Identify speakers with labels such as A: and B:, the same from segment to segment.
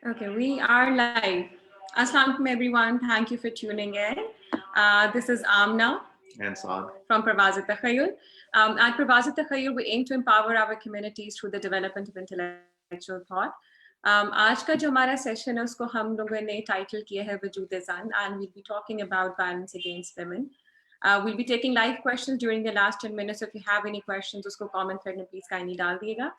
A: Okay, we are live. Assalamu alaikum everyone. Thank you for tuning in. This is Amna
B: and Saad
A: from Parvaz-e-Takhayyul. At Parvaz-e-Takhayyul, we aim to empower our communities through the development of intellectual thought. आज का जो हमारा session है उसको हम लोगों ने title किया है वजूद Zann, and we'll be talking about violence against women. We'll be taking live questions during the last 10 minutes. If you have any questions, usko comment thread में please kindly डाल दिएगा.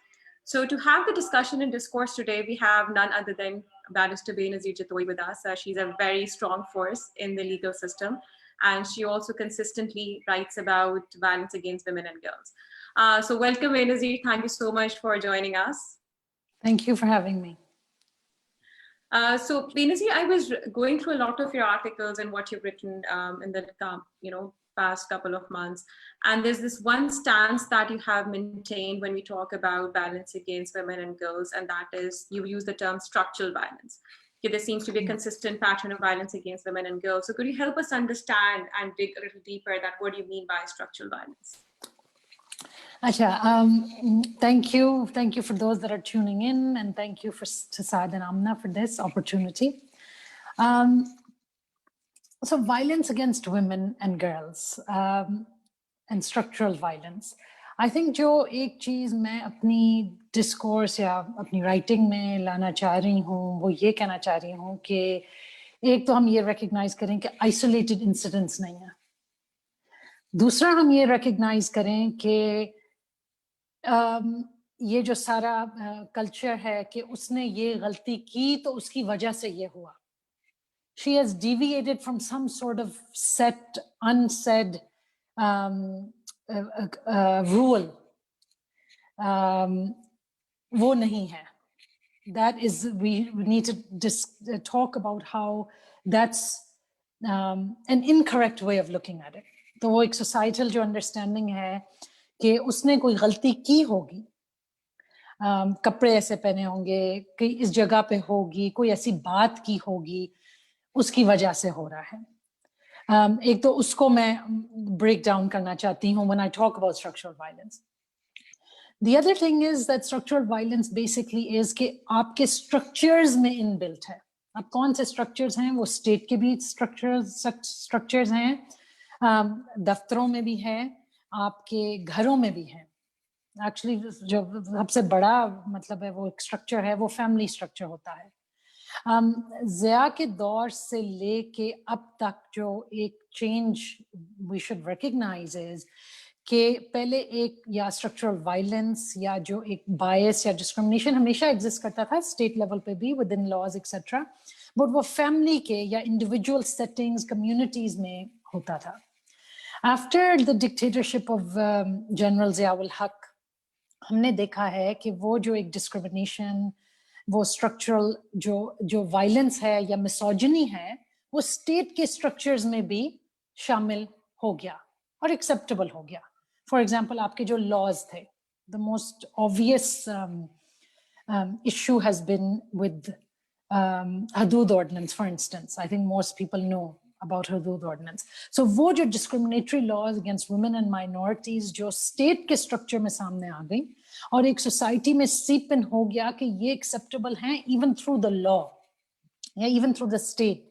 A: So to have the discussion and discourse today, we have none other than Barrister Benazir Jatoi with us. She's a very strong force in the legal system, and she also consistently writes about violence against women and girls. So welcome, Benazir. Thank you so much for joining us.
C: Thank you for having me.
A: So Benazir, I was going through a lot of your articles and what you've written in the past couple of months, and there's this one stance that you have maintained when we talk about violence against women and girls, and that is you use the term structural violence. Okay, there seems to be a consistent pattern of violence against women and girls. So could you help us understand and dig a little deeper that what do you mean by structural violence?
C: Thank you for those that are tuning in, and thank you to Saad and Amna for this opportunity. So violence against women and girls and structural violence. I think जो एक चीज मैं अपनी discourse या अपनी writing में लाना चाह रही हूँ वो ये कहना चाह रही हूँ कि एक तो हम ये recognize करें कि isolated incidents नहीं है. दूसरा हम ये recognize करें कि ये जो सारा culture है कि उसने ये गलती की तो उसकी वजह से ये हुआ. She has deviated from some sort of set, unsaid rule. वो नहीं है. That is, we need to talk about how that's an incorrect way of looking at it. तो वो एक societal जो understanding है कि उसने कोई गलती की होगी, कपड़े ऐसे पहने होंगे, कि इस जगह पे होगी, कोई ऐसी बात की होगी, उसकी वजह से हो रहा है. एक तो उसको मैं break down करना चाहती हूँ when I talk about structural violence. The other thing is that structural violence basically is कि आपके structures में inbuilt है. अब कौन से structures हैं? वो state के भी structures हैं, दफ्तरों में भी हैं, आपके घरों में भी हैं. Actually जो सबसे बड़ा मतलब है वो एक structure है, वो family structure होता है. ज़िया के दौर से लेके अब तक जो एक change we should recognize is कि पहले एक या structural violence या जो एक bias या discrimination हमेशा exist करता था state level पे भी within laws etc. but वो family के या individual settings communities में होता था. After the dictatorship of General Ziaul Haq हमने देखा है कि वो जो एक discrimination वो structural जो violence है या misogyny है वो state के structures में भी शामिल हो गया और acceptable हो गया. For example, आपके जो laws थे, the most obvious issue has been with Hudud ordinance, for instance. I think most people know about Hudud ordinance. So वो जो discriminatory laws against women and minorities जो state के structure में सामने आ गई और एक society में seep in हो गया कि ये acceptable हैं even through the law या even through the state.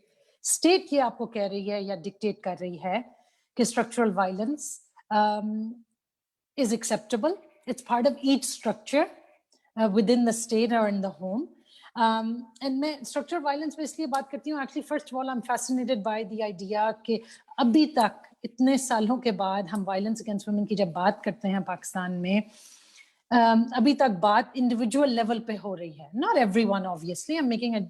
C: State ये आपको कह रही है या dictate कर रही है कि structural violence is acceptable. It's part of each structure within the state or in the home. And मैं structural violence पे इसलिए बात करती हूँ. Actually, first of all, I'm fascinated by the idea कि अभी तक इतने सालों के बाद हम violence against women की जब बात करते हैं पाकिस्तान में, अभी तक बात individual level पे हो रही है. Not everyone, obviously. I'm making a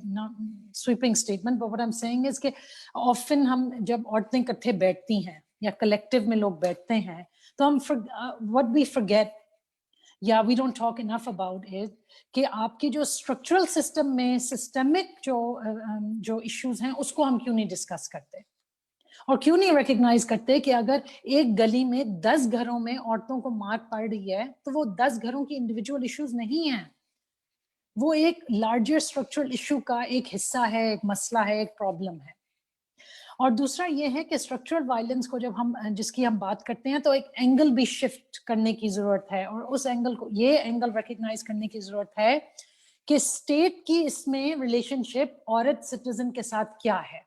C: sweeping statement, but what I'm saying is कि often हम जब औरतें इकट्ठे बैठती हैं या collective में लोग बैठते हैं, तो हम what we forget we don't talk enough about it कि आपकी जो structural system में systemic जो issues हैं उसको हम क्यों नहीं discuss करते और क्यों नहीं recognize करते कि अगर एक गली में 10 घरों में औरतों को मार पड़ रही है तो वो 10 घरों की individual issues नहीं हैं, वो एक larger structural issue का एक हिस्सा है, एक मसला है, एक problem है. और दूसरा ये है कि स्ट्रक्चरल वायलेंस को जब हम जिसकी हम बात करते हैं तो एक एंगल भी शिफ्ट करने की जरूरत है और उस एंगल को ये एंगल रिकॉग्नाइज करने की जरूरत है कि स्टेट की इसमें रिलेशनशिप औरत सिटीजन के साथ क्या है,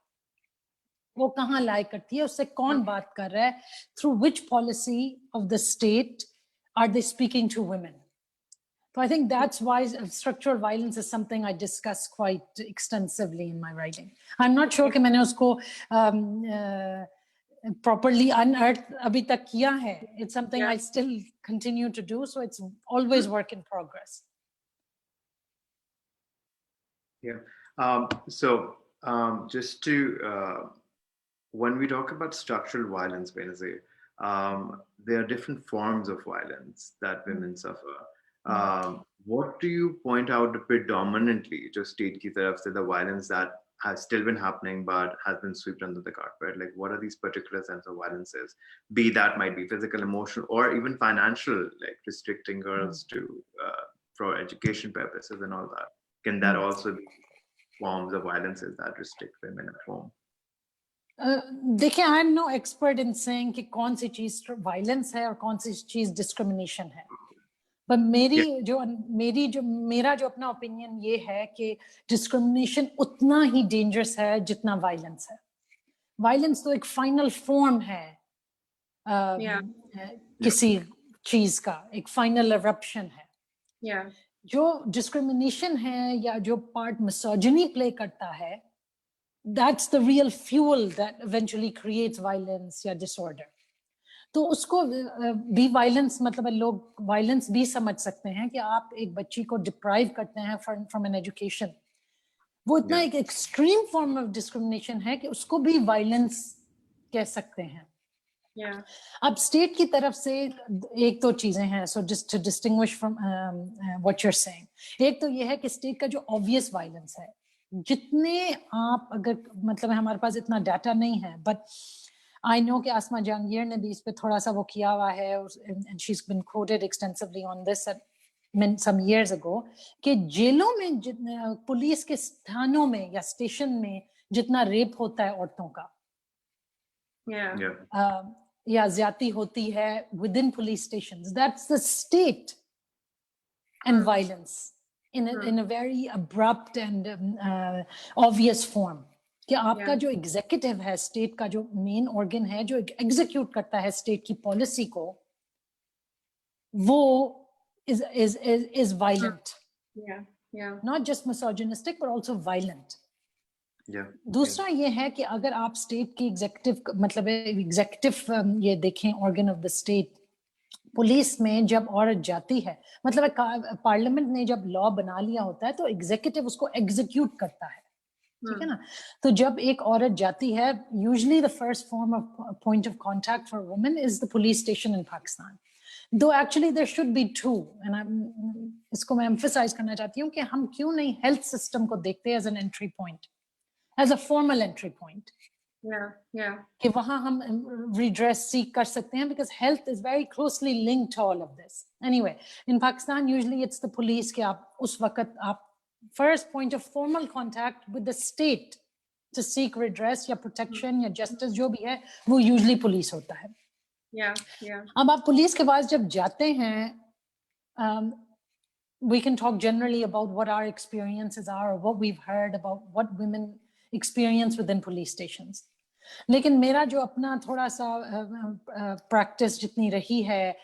C: वो कहाँ लाई करती है, उससे कौन बात कर रहा है, through which policy of the state are they speaking to women. So I think that's why structural violence is something I discuss quite extensively in my writing. I'm not sure कि मैंने उसको properly unearthed abhi tak kiya hai. It's something I still continue to do, so it's always work in progress.
B: Yeah. Just to when we talk about structural violence, Benazir, there are different forms of violence that women suffer. What do you point out predominantly, just state ki taraf se, the violence that has still been happening but has been swept under the carpet? Like, what are these particular sense of violences? Be that might be physical, emotional, or even financial, like restricting girls to for education purposes and all that. Can that also be forms of violences that restrict women at home?
C: देखिए, I am no expert in saying कि कौन सी चीज violence है और कौन सी चीज discrimination है, पर मेरा जो अपना ओपिनियन ये है कि डिस्क्रिमिनेशन उतना ही डेंजरस है जितना वायलेंस है. वायलेंस तो एक फाइनल फॉर्म है किसी चीज का, एक फाइनल एरप्शन है. जो डिस्क्रिमिनेशन है या जो पार्ट मिसोजिनी प्ले करता है, that's the real fuel that eventually creates violence या disorder. तो उसको भी वायलेंस मतलब लोग वायलेंस भी समझ सकते हैं कि आप एक बच्ची को डिप्राइव करते हैं फ्रॉम एन एजुकेशन. वो इतना एक एक्सट्रीम फॉर्म ऑफ डिस्क्रिमिनेशन है कि उसको भी वायलेंस कह सकते हैं. अब स्टेट की तरफ से एक तो चीजें हैं, so just to distinguish from what you are saying, एक तो ये है कि स्टेट का जो ऑब्वियस वायलेंस है, जितने आप अगर मतलब हमारे पास इतना डाटा नहीं है, बट आई नो कि आसमा जहांगीर ने भी इस पे थोड़ा सा वो किया हुआ है, and she has been quoted extensively on this some years ago, कि जेलों में पुलिस के स्थानों में या स्टेशन में जितना रेप होता है औरतों का, या ज्यादती होती है within police stations, that's the state and violence in a very abrupt and obvious form. कि आपका जो एग्जीक्यूटिव है, स्टेट का जो मेन ऑर्गन है जो एग्जीक्यूट करता है स्टेट की पॉलिसी को, वो is violent. Not just misogynistic but also violent. दूसरा ये है कि अगर आप स्टेट की एग्जीक्यूटिव मतलब एग्जीक्यूटिव ये देखें organ of the state, police में जब औरत जाती है, मतलब पार्लियामेंट ने जब लॉ बना लिया होता है तो एग्जीक्यूटिव उसको एग्जीक्यूट करता है, ठीक है ना. तो जब एक औरत जाती है, usually the first form of point of contact for women is the police station in Pakistan. दो actually there should be two, and इसको मैं एम्फसाइज करना चाहती हूँ कि हम क्यों नहीं हेल्थ सिस्टम को देखते as an entry point, as a formal entry point. कि वहां हम redress सीख कर सकते हैं, because health is very closely linked to all of this. Anyway, in Pakistan usually it's the police कि आप उस वक्त आप first point of formal contact with the state to seek redress या protection या justice जो भी है, वो usually police होता है. अब आप पुलिस के पास जब जाते हैं, we can talk generally about what our experiences are or what we've heard about what women experience within police stations. लेकिन मेरा जो अपना थोड़ा सा प्रैक्टिस जितनी रही है,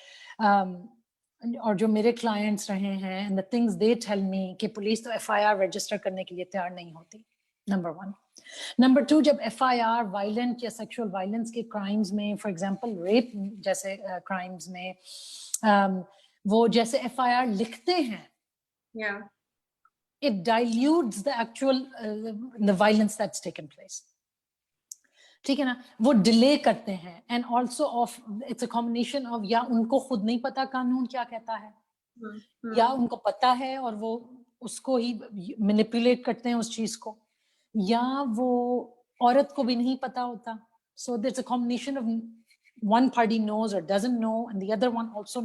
C: और जो मेरे क्लाइंट्स रहे हैं, and the things they tell me कि पुलिस तो एफआईआर रजिस्टर करने के लिए तैयार नहीं होती, नंबर 1. नंबर 2, जब एफआईआर वायलेंट या सेक्सुअल वायलेंस के क्राइम्स में, फॉर एग्जांपल रेप जैसे क्राइम्स में, वो जैसे एफआईआर लिखते हैं, it dilutes the actual the violence that's taken place. ठीक है ना, वो डिले करते हैं, and also of it's a combination of या उनको खुद नहीं पता कानून क्या कहता है, या उनको पता है और वो उसको ही मैनिपुलेट करते हैं उस चीज को, या वो औरत को भी नहीं पता होता. सो there's a combination of one party knows or doesn't know and the other one also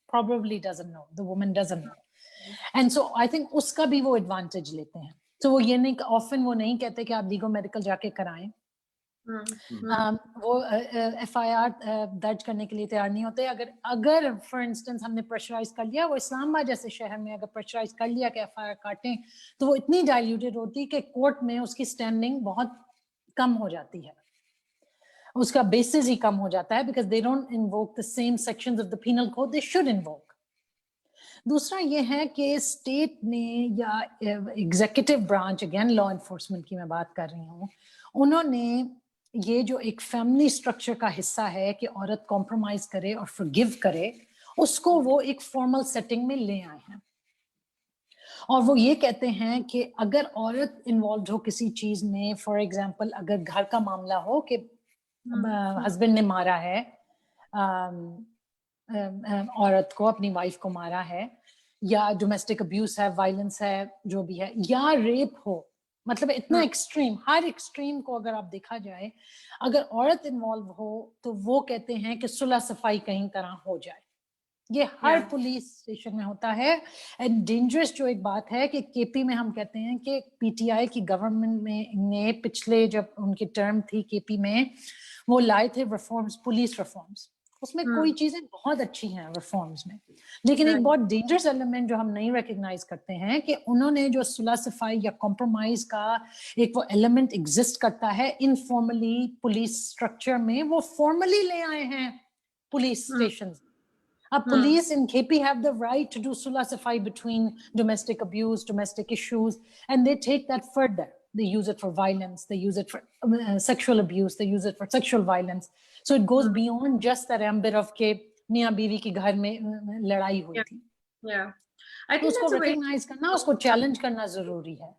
C: probably doesn't know, the woman doesn't know. And so I think उसका भी वो एडवांटेज लेते हैं. तो वो ये नहीं, ऑफन वो नहीं कहते कि आप लीगो मेडिकल जाके कराएं, वो FIR दर्ज करने के लिए तैयार नहीं होते। अगर फॉर इंस्टेंस हमने प्रेशराइज कर लिया, वो इस्लामाबाद जैसे शहर में अगर प्रेशराइज कर लिया कि FIR काटें, तो वो इतनी डाइल्यूटेड होती कि कोर्ट में उसकी स्टैंडिंग बहुत कम हो जाती है, उसका बेसिस ही कम हो जाता है, because they don't invoke the same sections of the penal code they should invoke. दूसरा ये है कि स्टेट ने या executive branch, again law enforcement की मैं बात कर रही हूँ, उन्होंने ये जो एक फैमिली स्ट्रक्चर का हिस्सा है कि औरत कॉम्प्रोमाइज करे और फॉरगिव करे, उसको वो एक फॉर्मल सेटिंग में ले आए हैं। और वो ये कहते हैं कि अगर औरत इन्वॉल्व हो किसी चीज में, फॉर एग्जांपल अगर घर का मामला हो कि हस्बैंड ने मारा है औरत को, अपनी वाइफ को मारा है, या डोमेस्टिक अब्यूज है, वायलेंस है, जो भी है, या रेप हो, मतलब इतना एक्सट्रीम, हर एक्सट्रीम को अगर आप देखा जाए, अगर औरत इन्वॉल्व हो तो वो कहते हैं कि सुलह सफाई कहीं तरह हो जाए। ये हर पुलिस स्टेशन में होता है। एंड डेंजरस जो एक बात है कि केपी में हम कहते हैं कि पीटीआई की गवर्नमेंट में ने पिछले जब उनकी टर्म थी केपी में, वो लाए थे रिफॉर्म्स, पुलिस रिफॉर्म्स, उसमें कोई चीजें बहुत अच्छी हैं रिफॉर्म्स में, लेकिन एक बहुत डेंजरस एलिमेंट जो हम नहीं रिकॉग्नाइज करते हैं कि उन्होंने जो सुलह सफाई या कॉम्प्रोमाइज का एक वो एलिमेंट एग्जिस्ट करता है इनफॉर्मली पुलिस स्ट्रक्चर में, वो फॉर्मली ले आए हैं police station. Police in KP have the right to do sulah safai between domestic abuse, domestic issues, and they take that further. They use it for violence, they use it for sexual abuse, they use it for sexual violence. So it goes beyond just that ambit of के मियाँ बीवी के घर में लड़ाई हुई थी।
A: I think
C: उसको recognize करना, उसको challenge करना जरूरी है।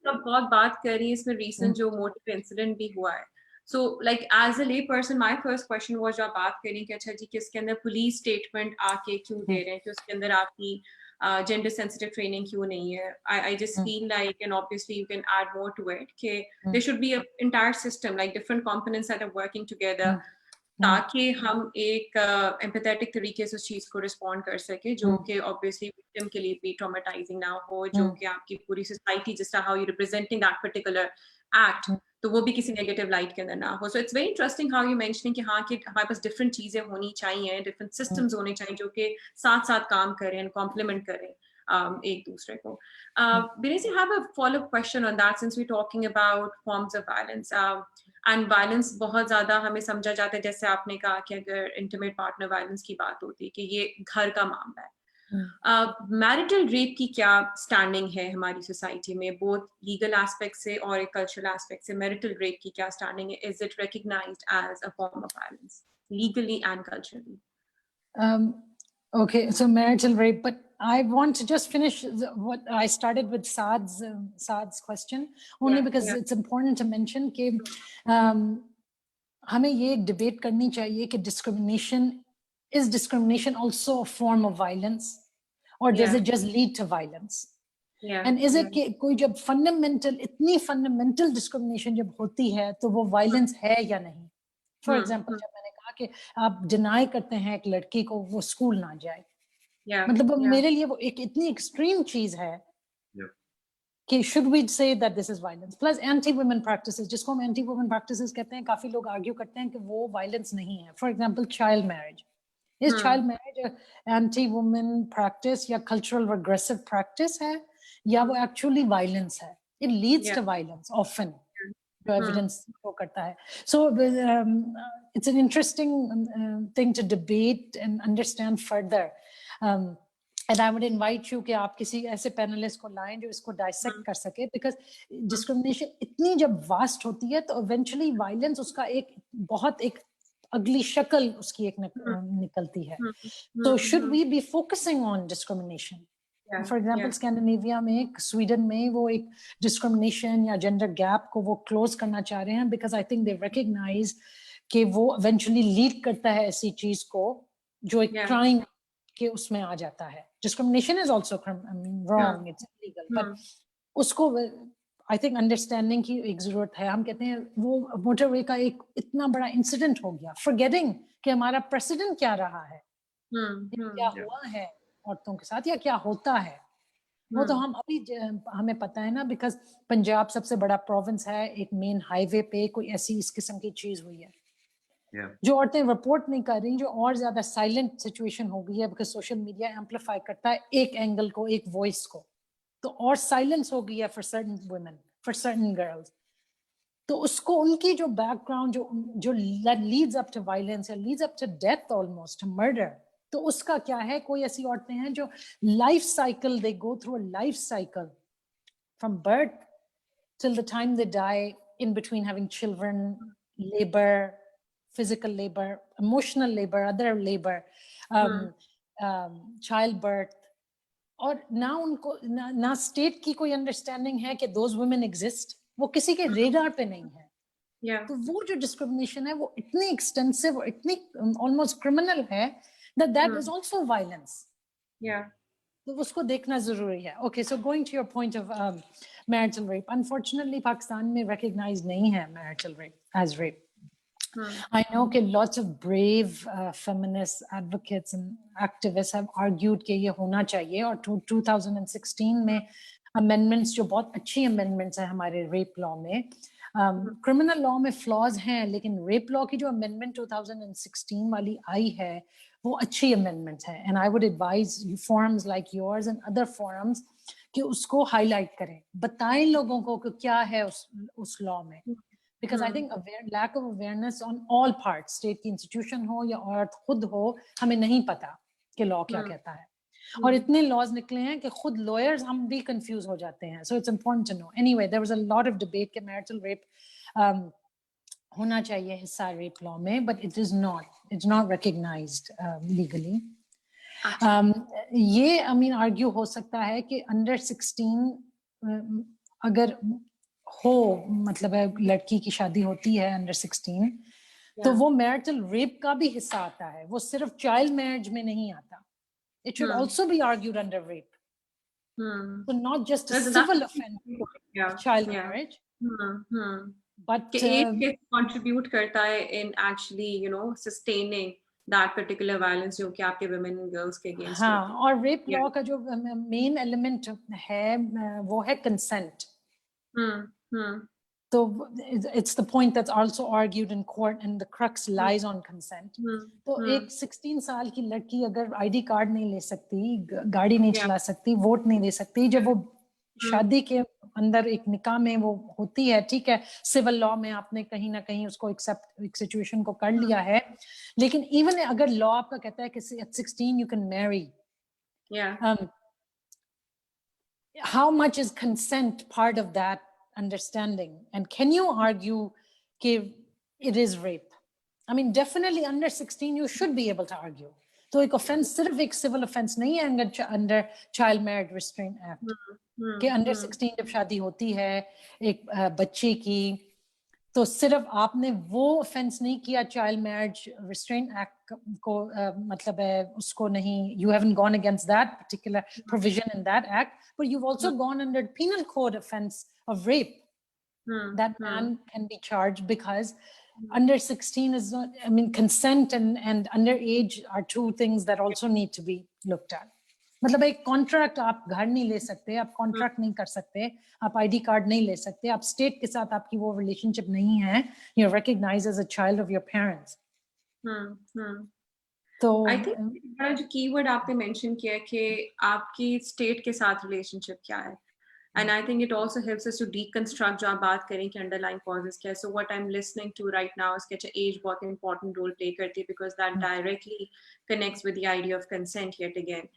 A: बहुत बात कर रही है इसमें recent जो motive incident भी हुआ है। So like as a lay person, my first question was, जो आप बात करें कि अच्छा जी किसके अंदर पुलिस स्टेटमेंट आके क्यों दे रहे हैं, कि उसके अंदर आपकी gender sensitive training क्यों नहीं है? I just feel like, and obviously you can add more to it, कि there should be an entire system, like different components that are working together, ताकि हम एक empathetic तरीके से उस चीज को respond कर सके, जो कि obviously victim के लिए भी traumatizing ना हो, जो कि आपकी पूरी society, just how you representing that particular act, तो वो भी किसी नेगेटिव लाइट के अंदर ना हो। So it's very interesting how you mentioning कि हाँ, कि हमारे पास डिफरेंट चीजें होनी चाहिए, डिफरेंट सिस्टम्स होने चाहिए जो कि साथ साथ काम करें, कॉम्प्लीमेंट करें एक दूसरे को। Benazir, I have a follow-up question on that, since we're talking about forms of violence. And violence बहुत ज्यादा हमें समझा जाता है, जैसे आपने कहा कि अगर इंटीमेट पार्टनर वायलेंस की बात होती है कि ये घर का मामला है। मैरिटल रेप की क्या स्टैंडिंग है हमारी सोसाइटी में, बोथ लीगल एस्पेक्ट से और एक कल्चरल एस्पेक्ट से? मैरिटल रेप की क्या स्टैंडिंग है? Is it recognised as a form of violence legally and culturally?
C: Okay, so marital rape, but I want to just finish what I started with Saad's question, only because it's important to mention कि हमें ये debate करनी चाहिए कि is discrimination also a form of violence, or does it just lead to violence? And is it कि कोई जब इतनी fundamental discrimination जब होती है तो वो violence है या नहीं? For example, जब मैंने कहा कि आप डिनाई करते हैं एक लड़की को वो स्कूल ना जाए, मतलब मेरे लिए वो एक इतनी एक्सट्रीम चीज है कि should we say that this is violence? Plus anti-women practices, जिसको हम anti-women practices कहते हैं, काफी लोग आर्ग्यू करते हैं कि वो violence नहीं है। For example, child marriage. Is child marriage an anti-woman practice या cultural regressive practice है, या वो actually violence है? It leads to violence often. Evidence को करता है. So it's an interesting thing to debate and understand further. And I would invite you कि आप किसी ऐसे पैनलिस्ट को लाएं जो इसको dissect कर सके, because discrimination इतनी जब vast होती है तो eventually violence उसका एक बहुत एक अगली शक्ल उसकी एक निकलती है. So should we be focusing on discrimination? For example, Scandinavia में, Sweden में वो एक discrimination या gender gap को वो close करना चाह रहे हैं, because I think they recognize कि वो eventually lead करता है ऐसी चीज को जो एक crime के उसमें आ जाता है. Discrimination is also wrong, it's illegal, but उसको I think understanding की एक जरूरत है. हम कहते हैं वो motorway का एक इतना बड़ा incident हो गया, forgetting कि हमारा precedent क्या रहा है, क्या हुआ है औरतों के साथ या क्या होता है. वो तो हम अभी हमें पता है ना, बिकॉज पंजाब सबसे बड़ा प्रोविंस है, एक मेन हाईवे पे कोई ऐसी इस किस्म की चीज हुई है जो औरतें रिपोर्ट नहीं कर रही, जो और ज्यादा साइलेंट सिचुएशन हो गई है बिकॉज सोशल मीडिया एम्पलीफाई करता है एक एंगल को, एक वॉइस को, तो और साइलेंस हो गई है for certain women, for certain girls. तो उसको उनकी जो बैकग्राउंड जो लीड्स अप टू वायलेंस या leads up to death, almost murder, तो उसका क्या है? कोई ऐसी औरतें हैं जो life cycle, they go through a life cycle from birth till the time they die, in between having children, labor, physical labor, emotional labor, other labor, childbirth, और ना उनको ना स्टेट की कोई अंडरस्टैंडिंग है कि दोज वुमेन एग्जिस्ट, वो किसी के रेडार पे नहीं है। तो वो जो डिस्क्रिमिनेशन है वो इतनी एक्सटेंसिव और इतनी ऑलमोस्ट क्रिमिनल है that is also violence. तो उसको देखना जरूरी है। Okay, so going to your point of marital rape, unfortunately Pakistan में recognized नहीं है marital rape as rape. I know कि lots of brave feminist advocates and activists have argued कि ये होना चाहिए, और 2016 में amendments, जो बहुत अच्छी amendments है हमारे rape law में, criminal law में flaws हैं, लेकिन rape law की जो amendment 2016 वाली आई है वो अच्छी amendment है, and I would advise forums like yours and other forums कि उसको highlight करें, बताएं लोगों को कि क्या है उस law में, because I think lack of awareness on all parts, state की institution हो या औरत खुद हो, हमें नहीं पता कि law क्या कहता है, और इतने laws निकले हैं कि खुद lawyers हम भी confuse हो जाते हैं, so it's important to know. Anyway, there was a lot of debate कि marital rape होना चाहिए हिस्सा rape law में, but it's not recognized legally. ये I mean argue हो सकता है कि under 16 अगर हो, मतलब है लड़की की शादी होती है under 16, तो वो marital rape का भी हिस्सा आता है, वो सिर्फ child marriage में नहीं आता. It should also be argued under rape. So not just a civil offense, child marriage. But
A: the age contribute करता है in actually, you know, sustaining that particular violence जो कि आपके women and girls के against.
C: हाँ, और rape law का जो main element है वो है consent. So it's the point that's also argued in court, and the crux lies on consent. तो एक 16 साल की लड़की अगर ID कार्ड नहीं ले सकती, गाड़ी नहीं चला सकती, वोट नहीं दे सकती, जब वो शादी के अंदर एक निकाह में वो होती है, ठीक है, सिविल लॉ में आपने कहीं ना कहीं उसको एक्सेप्ट, एक सिचुएशन को कर लिया है, लेकिन इवन अगर लॉ आपका कहता है कि at 16 you can marry, how much is consent part of that understanding, and can you argue that it is rape? I mean, definitely under 16 you should be able to argue. तो एक offense सिर्फ एक civil offense नहीं है under Child Marriage Restraint Act, कि under 16 जब शादी होती है एक बच्चे की, तो सिर्फ आपने वो offense नहीं किया Child Marriage Restraint Act को, मतलब है उसको नहीं, you haven't gone against that particular provision in that act, but you've also gone under penal code offense of rape. That man can be charged because under 16 is not, I mean, consent and underage are two things that also need to be looked at. मतलब एक contract आप घर नहीं ले सकते, आप contract नहीं कर सकते, आप आईडी कार्ड नहीं ले सकते, आप स्टेट के साथ आपकी वो रिलेशनशिप नहीं है, you are recognised as a child of your parents. तो
A: आई थिंक बड़ा जो कीवर्ड आपने मेंशन किया कि आपकी स्टेट के साथ रिलेशनशिप क्या है, and I think it also helps us to deconstruct जो आप बात करें कि underlying causes क्या है. So what I'm listening to right now is कि age बहुत important role play करती है, because that directly connects with the idea of consent yet again.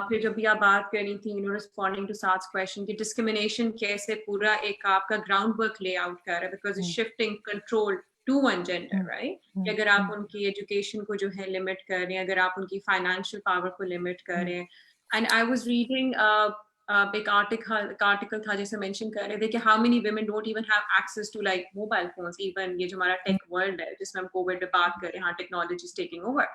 A: फिर जब भी आप बात कर रही थी, you know, responding to Saad's question कि discrimination कैसे पूरा एक आपका groundwork lay out कर रहा है, because it's shifting control to one gender, right? कि अगर आप उनकी education को जो है limit कर रहे हैं, अगर आप उनकी financial power को limit कर रहे हैं. And I was reading एक आर्टिकल था जिसे मेंशन कर रहे थे कि how many women don't even have access to like mobile phones, even ये जो हमारा टेक वर्ल्ड है जिसमें हम कोविड में बात कर रहे हैं, हाँ technology is taking over,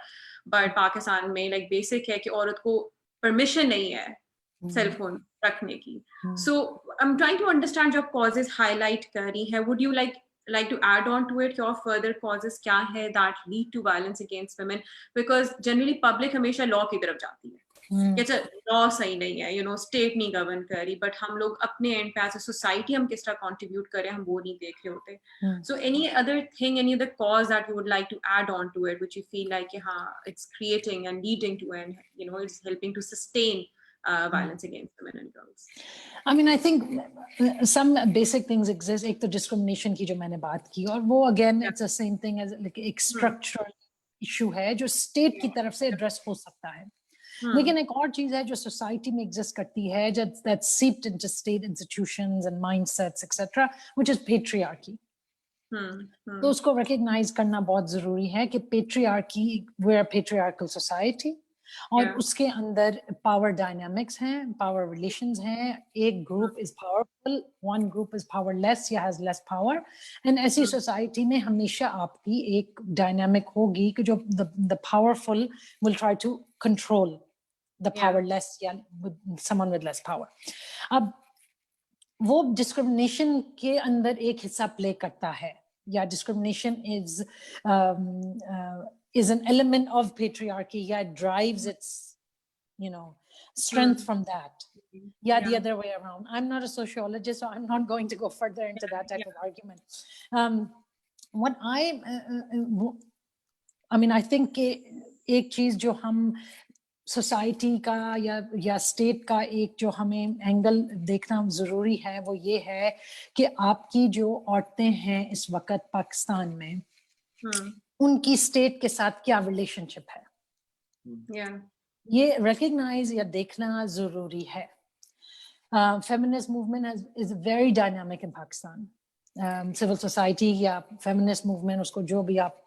A: but Pakistan में लाइक बेसिक है कि औरत को परमिशन नहीं है सेल फोन रखने की. So I am trying to understand जो कॉजेज हाईलाइट कर रही है, would you like to add on to it your further causes क्या है that lead to violence against women, because generally public हमेशा law की तरफ जाती है. कि अच्छा लॉ सही नहीं है, स्टेट नहीं गवर्न कर रही, बट हम लोग अपने एंड पे एज अ सोसाइटी हम किस तरह कंट्रीब्यूट करें हम वो नहीं देख रहे होते. So any other thing, any other cause that you would like to add on to it, which you feel like it's creating and leading to, and it's helping to sustain violence against women and girls?
C: I mean, I think some basic things exist. एक तो discrimination की जो मैंने बात की, और वो again it's the same thing as like एक structural issue है जो state की तरफ से address हो सकता है. लेकिन एक और चीज है जो society में exist करती है, that's seeped into state institutions and mindsets, etc., which is patriarchy. तो उसको recognize करना बहुत जरूरी है कि patriarchy, we're a patriarchal society, और उसके अंदर power dynamics हैं, power relations हैं, एक group is powerful, one group is powerless या has less power, and ऐसी society में हमेशा आपकी एक dynamic होगी कि जो the powerful will try to control the powerless या with someone with less power. अब वो discrimination के अंदर एक हिस्सा play करता है, या discrimination is an element of patriarchy, yeah, it drives its strength from that, the other way around. I'm not a sociologist, so I'm not going to go further into that type of argument. What I mean, I think एक चीज जो हम society का या state का एक जो हमें एंगल देखना जरूरी है वो ये है कि आपकी जो औरतें हैं इस वक्त पाकिस्तान में, उनकी स्टेट के साथ क्या रिलेशनशिप है, ये रिकॉग्नाइज या देखना जरूरी है. Feminist movement is very dynamic in Pakistan. Civil society या फेमिनिस्ट मूवमेंट, उसको जो भी आप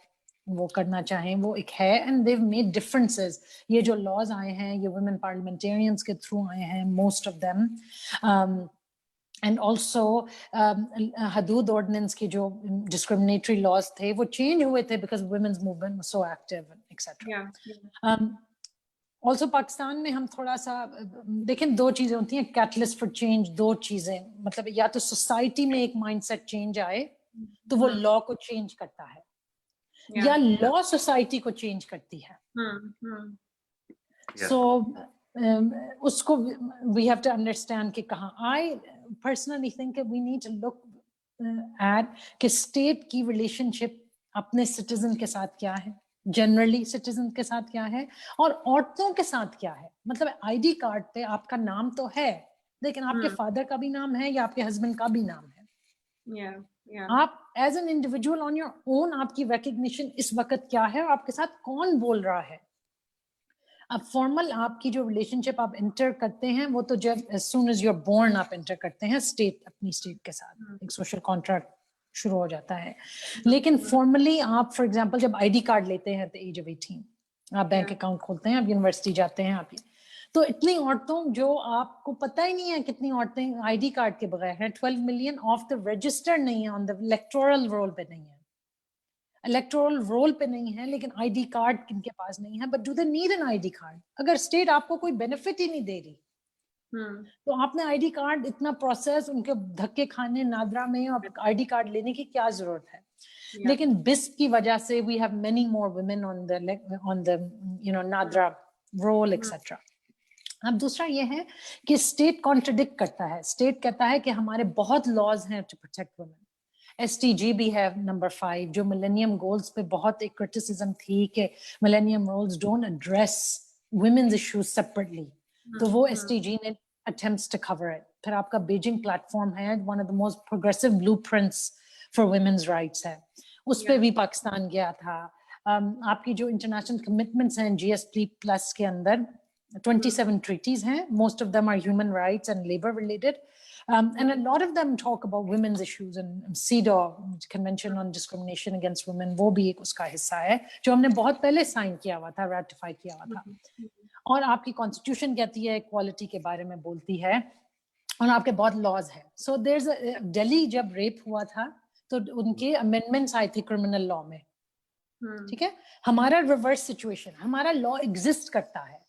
C: वो करना चाहें वो एक है, एंड देव मेड डिफरेंसेस. ये जो लॉज आए हैं ये वुमेन पार्लियामेंटेरियंस के थ्रू आए हैं, most of them, and also Hudood ordinance की जो डिस्क्रिमिनेटरी लॉज थे वो चेंज हुए थे because women's movement was so active etcetera. Also Pakistan में हम थोड़ा सा देखें, दो चीजें होती हैं कैटलिस्ट फॉर चेंज. दो चीजें, मतलब या तो सोसाइटी में एक माइंडसेट चेंज आए तो वो लॉ को चेंज करता है, या लॉ सोसाइटी को चेंज करती है. सो उसको वी हैव टू अंडरस्टैंड कि कहाँ. I personally think we need to look at कि स्टेट की रिलेशनशिप अपने सिटीजन के साथ क्या है, जनरली सिटीजन के साथ क्या है, और औरतों के साथ क्या है. मतलब आईडी कार्ड पे आपका नाम तो है, लेकिन आपके फादर का भी नाम है या आपके हस्बैंड का भी नाम है. आप as an individual on your own, आपकी रिकग्निशन इस वक्त क्या है और आपके साथ कौन बोल रहा है. अब फॉर्मल आपकी जो रिलेशनशिप आप इंटर करते हैं वो तो जब as soon as you are born आप इंटर करते हैं स्टेट, अपनी स्टेट के साथ एक सोशल कॉन्ट्रैक्ट शुरू हो जाता है. लेकिन फॉर्मली आप फॉर एग्जांपल जब आईडी कार्ड लेते हैं एट द एज ऑफ 18, आप बैंक अकाउंट खोलते हैं, आप यूनिवर्सिटी जाते हैं, आप तो इतनी औरतों, जो आपको पता ही नहीं है कितनी औरतें आईडी कार्ड के बगैर हैं. 12 मिलियन ऑफ द रजिस्टर नहीं है, ऑन द इलेक्टोरल रोल पे नहीं है, इलेक्टोरल रोल पे नहीं है, लेकिन आईडी कार्ड किनके पास नहीं है. But do they need an ID card? अगर स्टेट आपको कोई बेनिफिट ही नहीं दे रही तो आपने आईडी कार्ड इतना प्रोसेस, उनके धक्के खाने नादरा में, और आईडी कार्ड लेने की क्या जरूरत है. लेकिन बिस्प की वजह से we have many more women on the NADRA roll etcetera. अब दूसरा ये है कि स्टेट कॉन्ट्रडिक्ट करता है. स्टेट कहता है कि हमारे बहुत लॉज हैं टू प्रोटेक्ट वुमेन. STG भी है नंबर 5, जो मिलेनियम गोल्स पे बहुत एक क्रिटिसिज्म थी कि millennium goals don't address women's issues separately, तो वो STG ने अटेम्प्ट्स टू कवर इट. फिर आपका बीजिंग प्लेटफॉर्म है, one of the most progressive blueprints for women's rights है, उस पे भी पाकिस्तान गया था. आपकी जो इंटरनेशनल कमिटमेंट्स हैं GSP+ के अंदर 27 treaties हैं, most of them are human rights and labor related, and a lot of them talk about women's issues, and CEDAW, Convention on Discrimination Against Women, वो भी एक उसका हिस्सा है जो हमने बहुत पहले साइन किया हुआ था, ratify किया हुआ था. और आपकी कॉन्स्टिट्यूशन कहती है इक्वालिटी के बारे में बोलती है, और आपके बहुत लॉज है. सो there's a दिल्ली जब रेप हुआ था तो उनके अमेंडमेंट्स आए थे क्रिमिनल लॉ में, ठीक है. हमारा रिवर्स सिचुएशन, हमारा लॉ एग्जिस्ट करता है,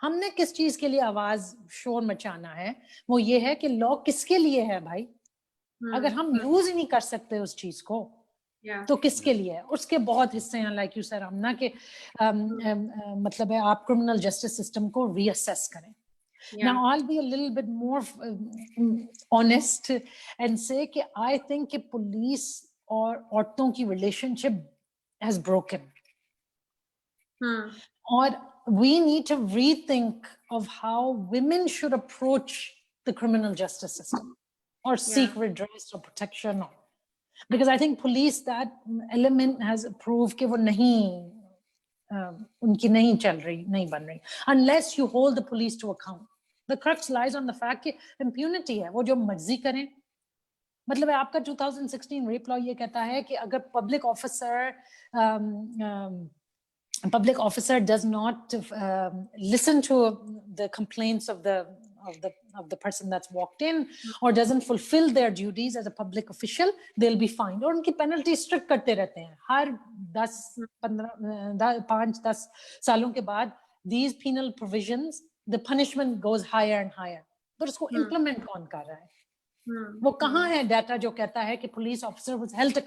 C: हमने किस चीज के लिए आवाज शोर मचाना है, वो ये है कि लॉ किसके लिए है भाई. अगर हम यूज ही नहीं कर सकते उस चीज को तो किसके लिए है? उसके बहुत हिस्से हैं, लाइक यू सर हमना के मतलब है आप क्रिमिनल जस्टिस सिस्टम को रीअसेस करें. Now I'll be a little bit more honest and say कि I think कि पुलिस और औरतों की relationship has broken. और we need to rethink of how women should approach the criminal justice system or seek redress or protection. Because I think police, that element has proved कि वो नहीं उनकी नहीं चल रही, नहीं बन रही, unless you hold the police to account. The crux lies on the fact कि impunity है, वो जो मर्जी करें. मतलब है आपका 2016 रेप लॉ ये कहता है कि अगर public officer does not listen to the complaints of the person that's walked in or doesn't fulfill their duties as a public official, they'll be fined. और उनकी penalty strict करते रहते हैं हर 5-10 सालों के बाद. These penal provisions, the punishment goes higher and higher. पर उसको implement कौन कर रहा है? वो कहाँ है data जो कहता है कि police officer was held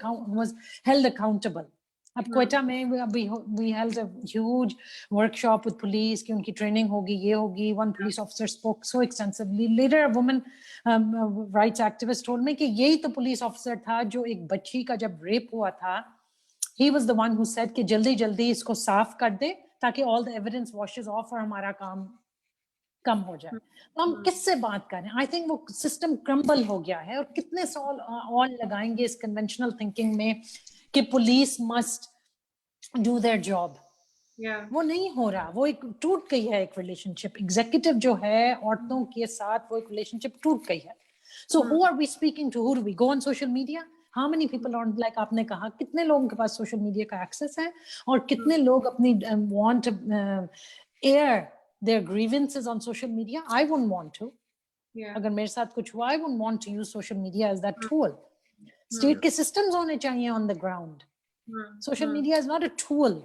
C: accountable? अब क्वेटा में we held a huge workshop with police कि उनकी training होगी, ये होगी. One police officer spoke so extensively. Later a woman rights activist told me कि यही तो police officer था जो एक बच्ची का जब rape हुआ था, he was the one who said कि जल्दी इसको साफ कर दे ताकि all the evidence washes off और हमारा काम कम हो जाए. तो हम किससे बात करें? I think वो system crumble हो गया है और कितने साल और लगाएंगे इस conventional thinking में कि police must do their job. वो नहीं हो रहा, वो एक टूट गई है एक relationship. Executive जो है औरतों के साथ वो एक relationship टूट गई है. So who are we speaking to? Who do we go on social media? How many people on, like आपने कहा, कितने लोगों के पास social media का access है और कितने लोग अपनी want to air their grievances on social media? I wouldn't want to. अगर मेरे साथ कुछ हुआ, I wouldn't want to use social media as that tool. State के systems होने चाहिए on the ground. Social media is not a tool.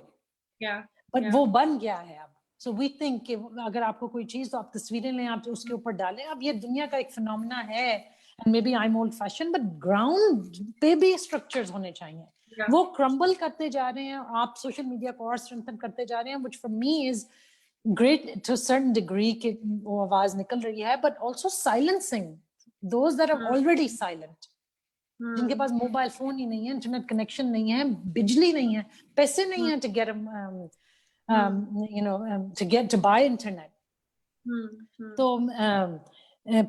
C: But वो बन गया है अब. So we think कि अगर आपको कोई चीज तो आप तस्वीरें लें, आप उसके ऊपर डालें. अब ये दुनिया का एक phenomena है, and maybe I'm old fashioned, but ground पे भी structures होने चाहिए. वो crumble करते जा रहे हैं, आप social media को और strengthen करते जा रहे हैं, which for me is great to a certain degree कि वो आवाज निकल रही है, but also silencing those that are already silent. जिनके पास मोबाइल फोन ही नहीं है, इंटरनेट कनेक्शन नहीं है, बिजली नहीं है, पैसे नहीं है to get to buy internet. तो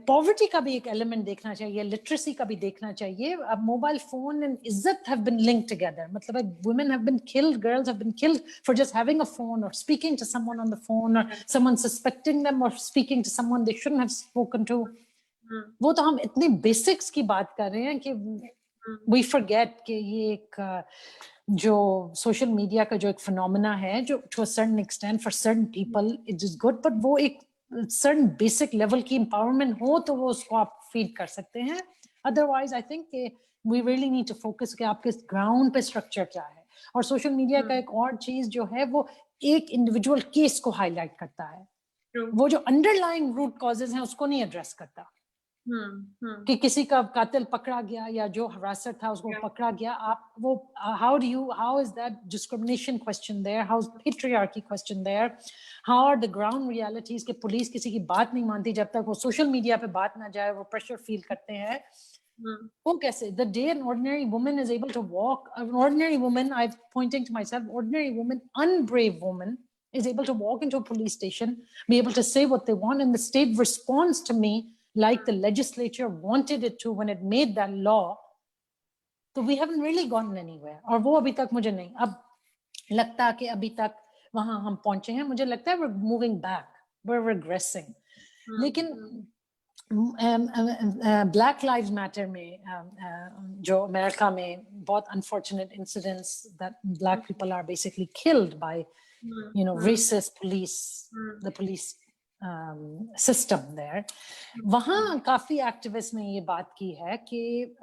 C: पॉवर्टी का भी एक एलिमेंट देखना चाहिए, लिटरेसी का भी देखना चाहिए. अब मोबाइल फोन एंड इज्जत हैव बीन लिंक्ड टुगेदर. मतलब women have been killed, girls have been killed for just having a phone or speaking to someone on the phone or someone suspecting them or speaking to someone they shouldn't have spoken to. वो तो हम इतने basics की बात कर रहे हैं कि we forget कि ये एक जो सोशल मीडिया का जो एक फिनोमेना है, जो to a certain extent for certain people it is good, but वो एक certain basic level की empowerment हो तो वो उसको आप feed कर सकते हैं. Otherwise I think कि we really need to focus कि आपके ground पे structure क्या है. और सोशल मीडिया का एक और चीज जो है वो एक इंडिविजुअल केस को हाईलाइट करता है. वो जो अंडरलाइंग रूट कॉजेज हैं उसको नहीं एड्रेस करता. कि किसी का कातिल पकड़ा गया या जो हरासर था उसको पकड़ा गया, आप वो how is that discrimination question there, how is patriarchy question there, how are the ground realities कि पुलिस किसी की बात नहीं मानती जब तक वो सोशल मीडिया पे बात ना जाए, वो प्रेशर फील करते हैं. वो कैसे the day an ordinary woman is able to walk, an ordinary woman, I'm pointing to myself, ordinary woman, unbrave woman is able to walk into a police station, be able to say what they want, and the state responds to me like the legislature wanted it to when it made that law. So we haven't really gotten anywhere. और वो अभी तक मुझे नहीं, अब लगता कि अभी तक वहाँ हम पहुँचे हैं, मुझे लगता है we're moving back, we're regressing. लेकिन Black Lives Matter में जो अमेरिका में बहुत unfortunate incidents that black people are basically killed by racist police, the police system there. वहाँ काफी activists ने ये बात की है कि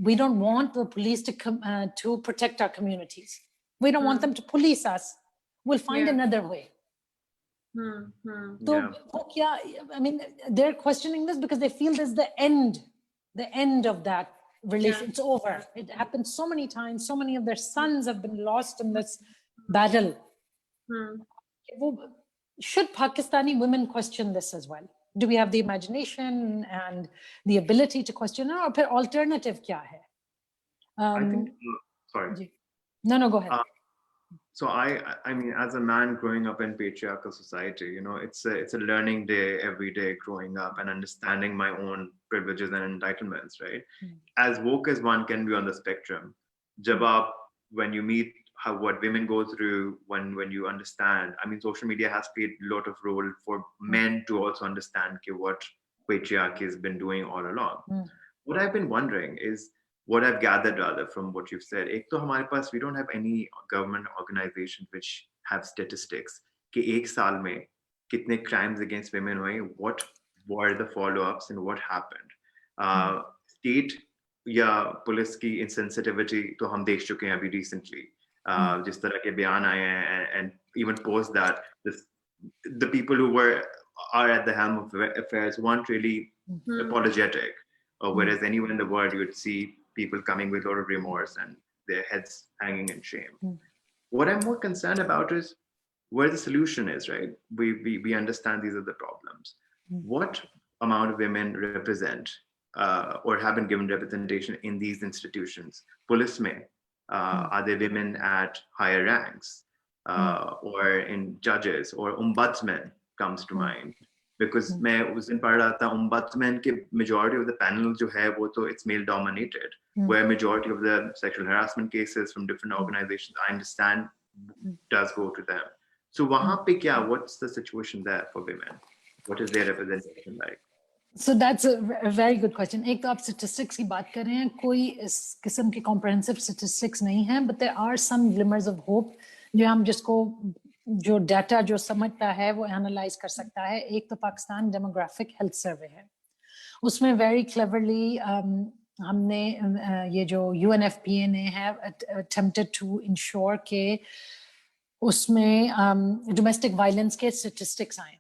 C: we don't want the police to protect our communities. We don't want them to police us. We'll find another way. So I mean, they're questioning this because they feel this is the end of that relation. It's over. It happened so many times. So many of their sons have been lost in this battle. Should Pakistani women question this as well? Do we have the imagination and the ability to question it? Or फिर alternative क्या है?
B: I think, sorry.
C: No, go ahead.
B: So I mean, as a man growing up in patriarchal society, you know, it's a learning day every day growing up and understanding my own privileges and entitlements, right? As woke as one can be on the spectrum, jab when you meet what women go through, when you understand, I mean, social media has played a lot of role for men to also understand what patriarchy has been doing all along. What I've been wondering is, what I've gathered rather from what you've said, ek to hamare paas, we don't have any government organization which have statistics कि एक साल में कितने crimes against women हुए, what were the follow-ups and what happened. State या police की insensitivity तो हम देख चुके हैं अभी recently. जिस तरह के बयान आए हैं, and even post that, the people who are at the helm of affairs weren't really apologetic, whereas anywhere in the world you would see people coming with a lot of remorse and their heads hanging in shame. What I'm more concerned about is where the solution is, right? We understand these are the problems. What amount of women represent or have been given representation in these institutions? Police mein, are there women at higher ranks? Or in judges, or ombudsman comes to mind? Because मैं उस दिन पढ़ रहा था, ombudsman के majority of the panel जो है वो तो it's male dominated, where majority of the sexual harassment cases from different organizations, I understand, does go to them. So वहाँ पे क्या, what's the situation there for women? What is their representation like?
C: So that's a very good question. एक तो आप statistics की बात कर रहे हैं, कोई इस किस्म की comprehensive statistics नहीं है, but there are some glimmers of hope जो हम जिसको जो डाटा जो समझता है वो एनालाइज कर सकता है. एक तो पाकिस्तान डेमोग्राफिक हेल्थ सर्वे है, उसमें वेरी क्लेवरली हमने ये जो UNFPA ने है अटेम्प्टेड टू इंश्योर के उसमें डोमेस्टिक वायलेंस के स्टैटिस्टिक्स आए.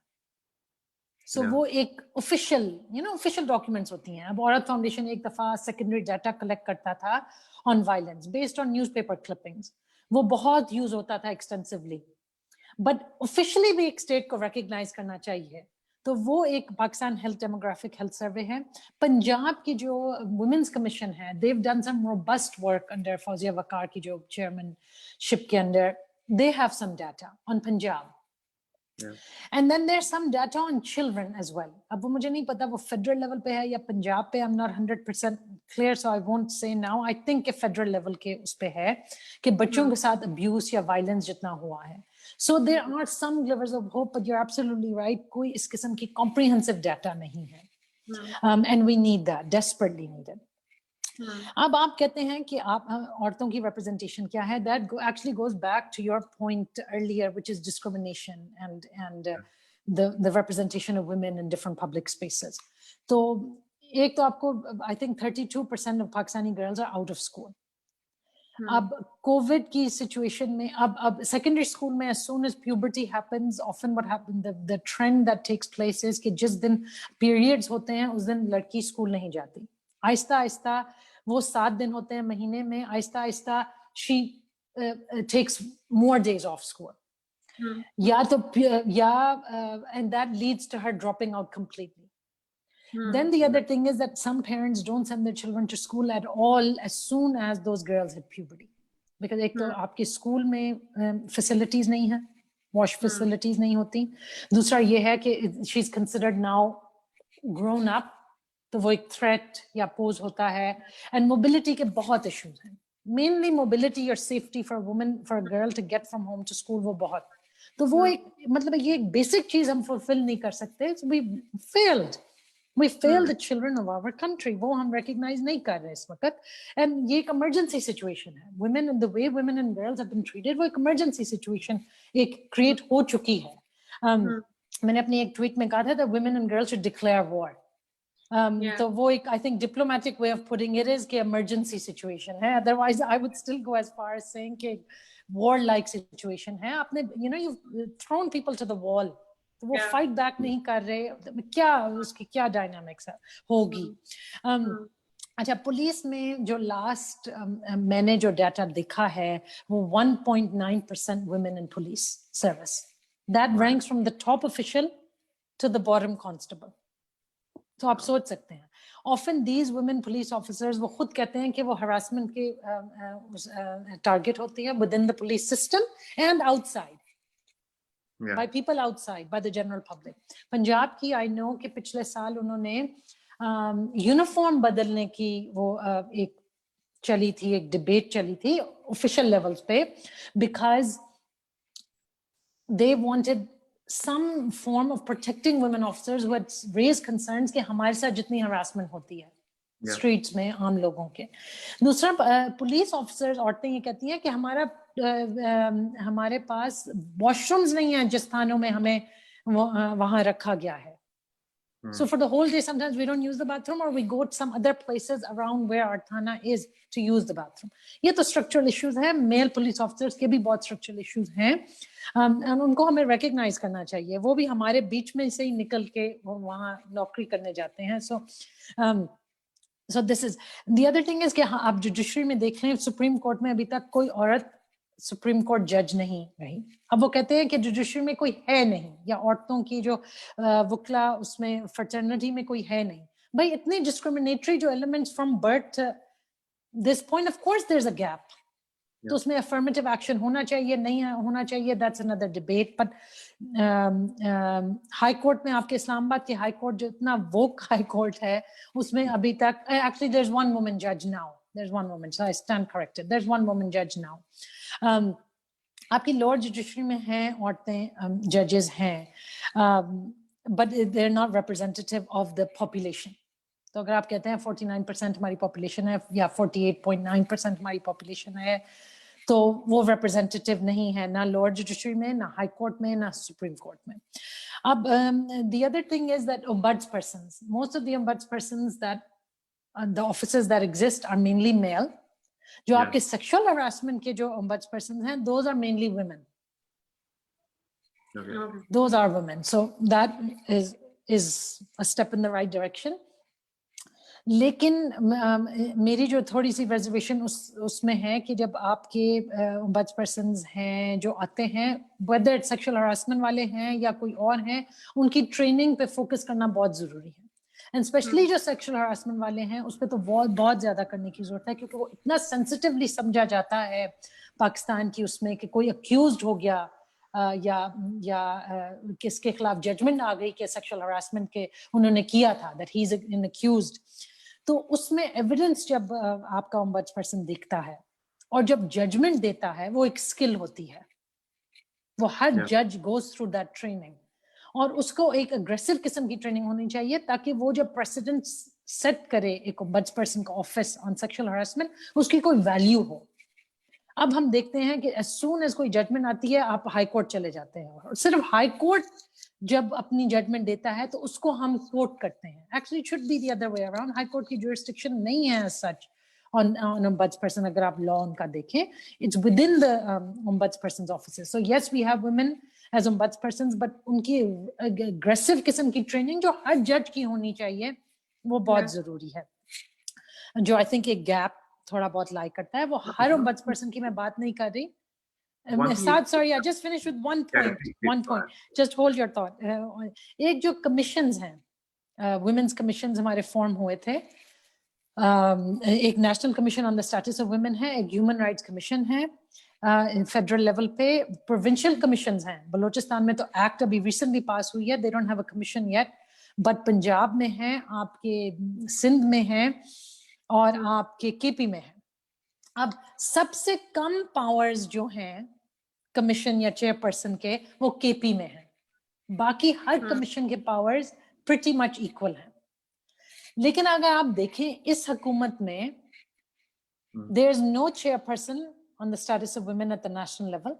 C: सो वो एक ऑफिशियल डॉक्यूमेंट्स होती हैं. अब औरत फाउंडेशन एक दफा सेकेंडरी डाटा कलेक्ट करता था on violence based on newspaper clippings, वो बहुत यूज होता था एक्सटेंसिवली, बट ऑफिशियली भी एक स्टेट को रिकॉग्नाइज करना चाहिए. तो वो एक Pakistan health demographic health survey है. पंजाब की जो वुमेन्स कमीशन है, they have done some robust work under Fauzia Waqar की जो चेयरमैनशिप के under, they have some data on Punjab. And then there's some data on children as well. अब वो मुझे नहीं पता वो फेडरल लेवल पे है या पंजाब पे, I'm not 100% clear, so I won't say now. I think कि फेडरल लेवल के उस पे है कि बच्चों के साथ अब्यूज या वायलेंस जितना हुआ है. So there are some glimmers of hope, but you're absolutely right. कोई इस किस्म की comprehensive data नहीं है. And we need that, desperately need it. अब आप कहते हैं कि आप औरतों की representation क्या है? That actually goes back to your point earlier, which is discrimination and the representation of women in different public spaces. तो एक तो आपको I think 32% of Pakistani girls are out of school. अब कोविड की situation में अब secondary school में as soon as puberty happens, often what happens, the trend that takes place is कि जिस दिन periods होते हैं उस दिन लड़की स्कूल नहीं जाती. आहिस्ता आहिस्ता वो 7 दिन होते हैं महीने में, Aahista Aahista she takes more days off school. या तो and that leads to her dropping out completely. Then the other thing is that some parents don't send their children to school at all as soon as those girls hit puberty, because एक तो आपके school में facilities नहीं है, wash facilities नहीं होती. दूसरा ये है कि she's considered now grown up, तो वो एक threat या pose होता है. And mobility के बहुत issues हैं, mainly mobility or safety for a woman, for a girl to get from home to school, वो बहुत. तो वो एक मतलब ये एक basic चीज हम fulfill नहीं कर सकते. So we failed the children of our country. वो हम recognize नहीं कर रहे इस वक्त. And ये एक emergency situation है. Women, the way women and girls have been treated, वो एक emergency situation एक create हो चुकी है. मैंने अपनी एक tweet में कहा था that women and girls should declare war. तो वो एक I think diplomatic way of putting it is कि emergency situation है. Otherwise I would still go as far as saying कि war-like situation है. आपने you've thrown people to the wall. तो वो fight back नहीं कर रहे, क्या उसकी क्या dynamics होगी. अच्छा, पुलिस में जो लास्ट मैंने जो डाटा देखा है वो 1.9% women in police service. That ranks from the top official to the bottom constable. तो आप सोच सकते हैं, often these women police officers वो खुद कहते हैं कि वो harassment के target होती है within the police system and outside. Yeah. By people outside, by the general public. Punjab की I know कि पिछले साल उन्होंने यूनिफॉर्म बदलने की वो एक चली थी, एक डिबेट चली थी ऑफिशियल लेवल्स पे, because they wanted some form of protecting women officers who had raised concerns कि हमारे साथ जितनी harassment होती है स्ट्रीट्स में आम लोगों के. दूसरा, पुलिस ऑफिसर्स औरतें ये कहती हैं कि हमारे पास वॉशरूम्स नहीं हैं जिस थानों में हमें वहां रखा गया है. So for the whole day sometimes we don't use the bathroom, or we go to some other places around where our thana is to use the bathroom. ये तो structural issues हैं. Male police officers के भी बहुत structural issues हैं, and उनको हमें recognize करना चाहिए. वो भी हमारे बीच में से ही निकल के वहाँ नौकरी करने जाते हैं. So this is the other thing is कि आप जुडिशरी में देख लें, सुप्रीम कोर्ट में अभी तक कोई औरत सुप्रीम कोर्ट जज नहीं रही. अब वो कहते हैं कि जुडिशरी में कोई है नहीं, या औरतों की जो वकला उसमें फर्टर्निटी में कोई है नहीं. भाई इतने डिस्क्रिमिनेटरी जो elements from birth this point, of course there is a gap. तो उसमें अफर्मेटिव एक्शन होना चाहिए, नहीं होना चाहिए, that's another debate. But high court में आपके इस्लामाबाद की हाई कोर्ट जो इतना वोक हाई कोर्ट है, उसमें अभी तक actually there is one woman जज now. There's one woman, so I stand corrected. There's one woman judge now. आपकी लोअर जुडिशरी में हैं औरतें जजेस हैं, but they're not representative of the population. तो अगर आप कहते हैं 49% हमारी पॉपुलेशन है या 48.9% हमारी पॉपुलेशन है, तो वो रिप्रेजेंटेटिव नहीं है ना लोअर जुडिशरी में, ना हाई कोर्ट में, ना सुप्रीम कोर्ट में. अब the other thing is that ombudspersons, most of the ombudspersons that the offices that exist are mainly male. जो आपके sexual harassment के जो ombudspersons हैं, those are mainly women. Okay. Those are women. So that is a step in the right direction. लेकिन मेरी जो थोड़ी सी reservation उसमें है कि जब आपके ombudspersons हैं जो आते हैं, whether it's sexual harassment वाले हैं या कोई और हैं, उनकी training पे focus करना बहुत जरूरी है. एंड स्पेशली जो सेक्सुअल हरासमेंट वाले हैं उस पर तो बहुत ज्यादा करने की जरूरत है, क्योंकि वो इतना सेंसिटिवली समझा जाता है पाकिस्तान की उसमें कि कोई अक्यूज्ड हो गया या किसके खिलाफ जजमेंट आ गई कि सेक्सुअल हरासमेंट के उन्होंने किया था, that he is an accused. तो उसमें एविडेंस जब आपका ओम्बड्सपर्सन देखता है और जब जजमेंट देता है, वो एक स्किल होती है. वो हर जज गोज थ्रू दैट ट्रेनिंग, और उसको एक अग्रेसिव किस्म की ट्रेनिंग होनी चाहिए ताकि वो जब प्रेसिडेंट सेट करे एक ओम्बड्सपर्सन का ऑफिस ऑन सेक्सुअल हरासमेंट, उसकी कोई वैल्यू हो. अब हम देखते हैं कि as soon as कोई जजमेंट आती है, आप हाई कोर्ट चले जाते हैं, और सिर्फ हाई कोर्ट जब अपनी जजमेंट देता है तो उसको हम कोट करते हैं. Actually it should be the other way around. High court की जुरिस्डिक्शन नहीं है as such on ombudsperson. अगर आप लॉ उनका देखें, it's within the ombudsperson's offices. So yes, we have women as ombudspersons, but उनकी aggressive किस्म की ट्रेनिंग जो हर जज की होनी चाहिए, वो बहुत जरूरी है. जो आई थिंक एक गैप थोड़ा बहुत लाई करता है, वो हर ombudsperson की मैं बात नहीं कर रही. Sorry, I just finished with one point. Just hold your thought. एक जो commissions हैं, women's commissions हमारे form हुए थे. एक national commission on the status of women है, एक ह्यूमन राइट्स कमीशन है फेडरल लेवल पे, प्रोविंशियल कमीशंस हैं. बलोचिस्तान में तो एक्ट अभी रिसेंटली पास हुई है, they don't have a commission yet, but Punjab में है, आपके सिंध में है, और आपके केपी में है. अब सबसे कम पावर्स जो हैं कमीशन या चेयरपर्सन के, वो केपी में है. बाकी हर कमीशन के पावर्स प्रिटी मच इक्वल हैं. लेकिन अगर आप देखें इस हुकूमत में, there is no chairperson on the status of women at the national level.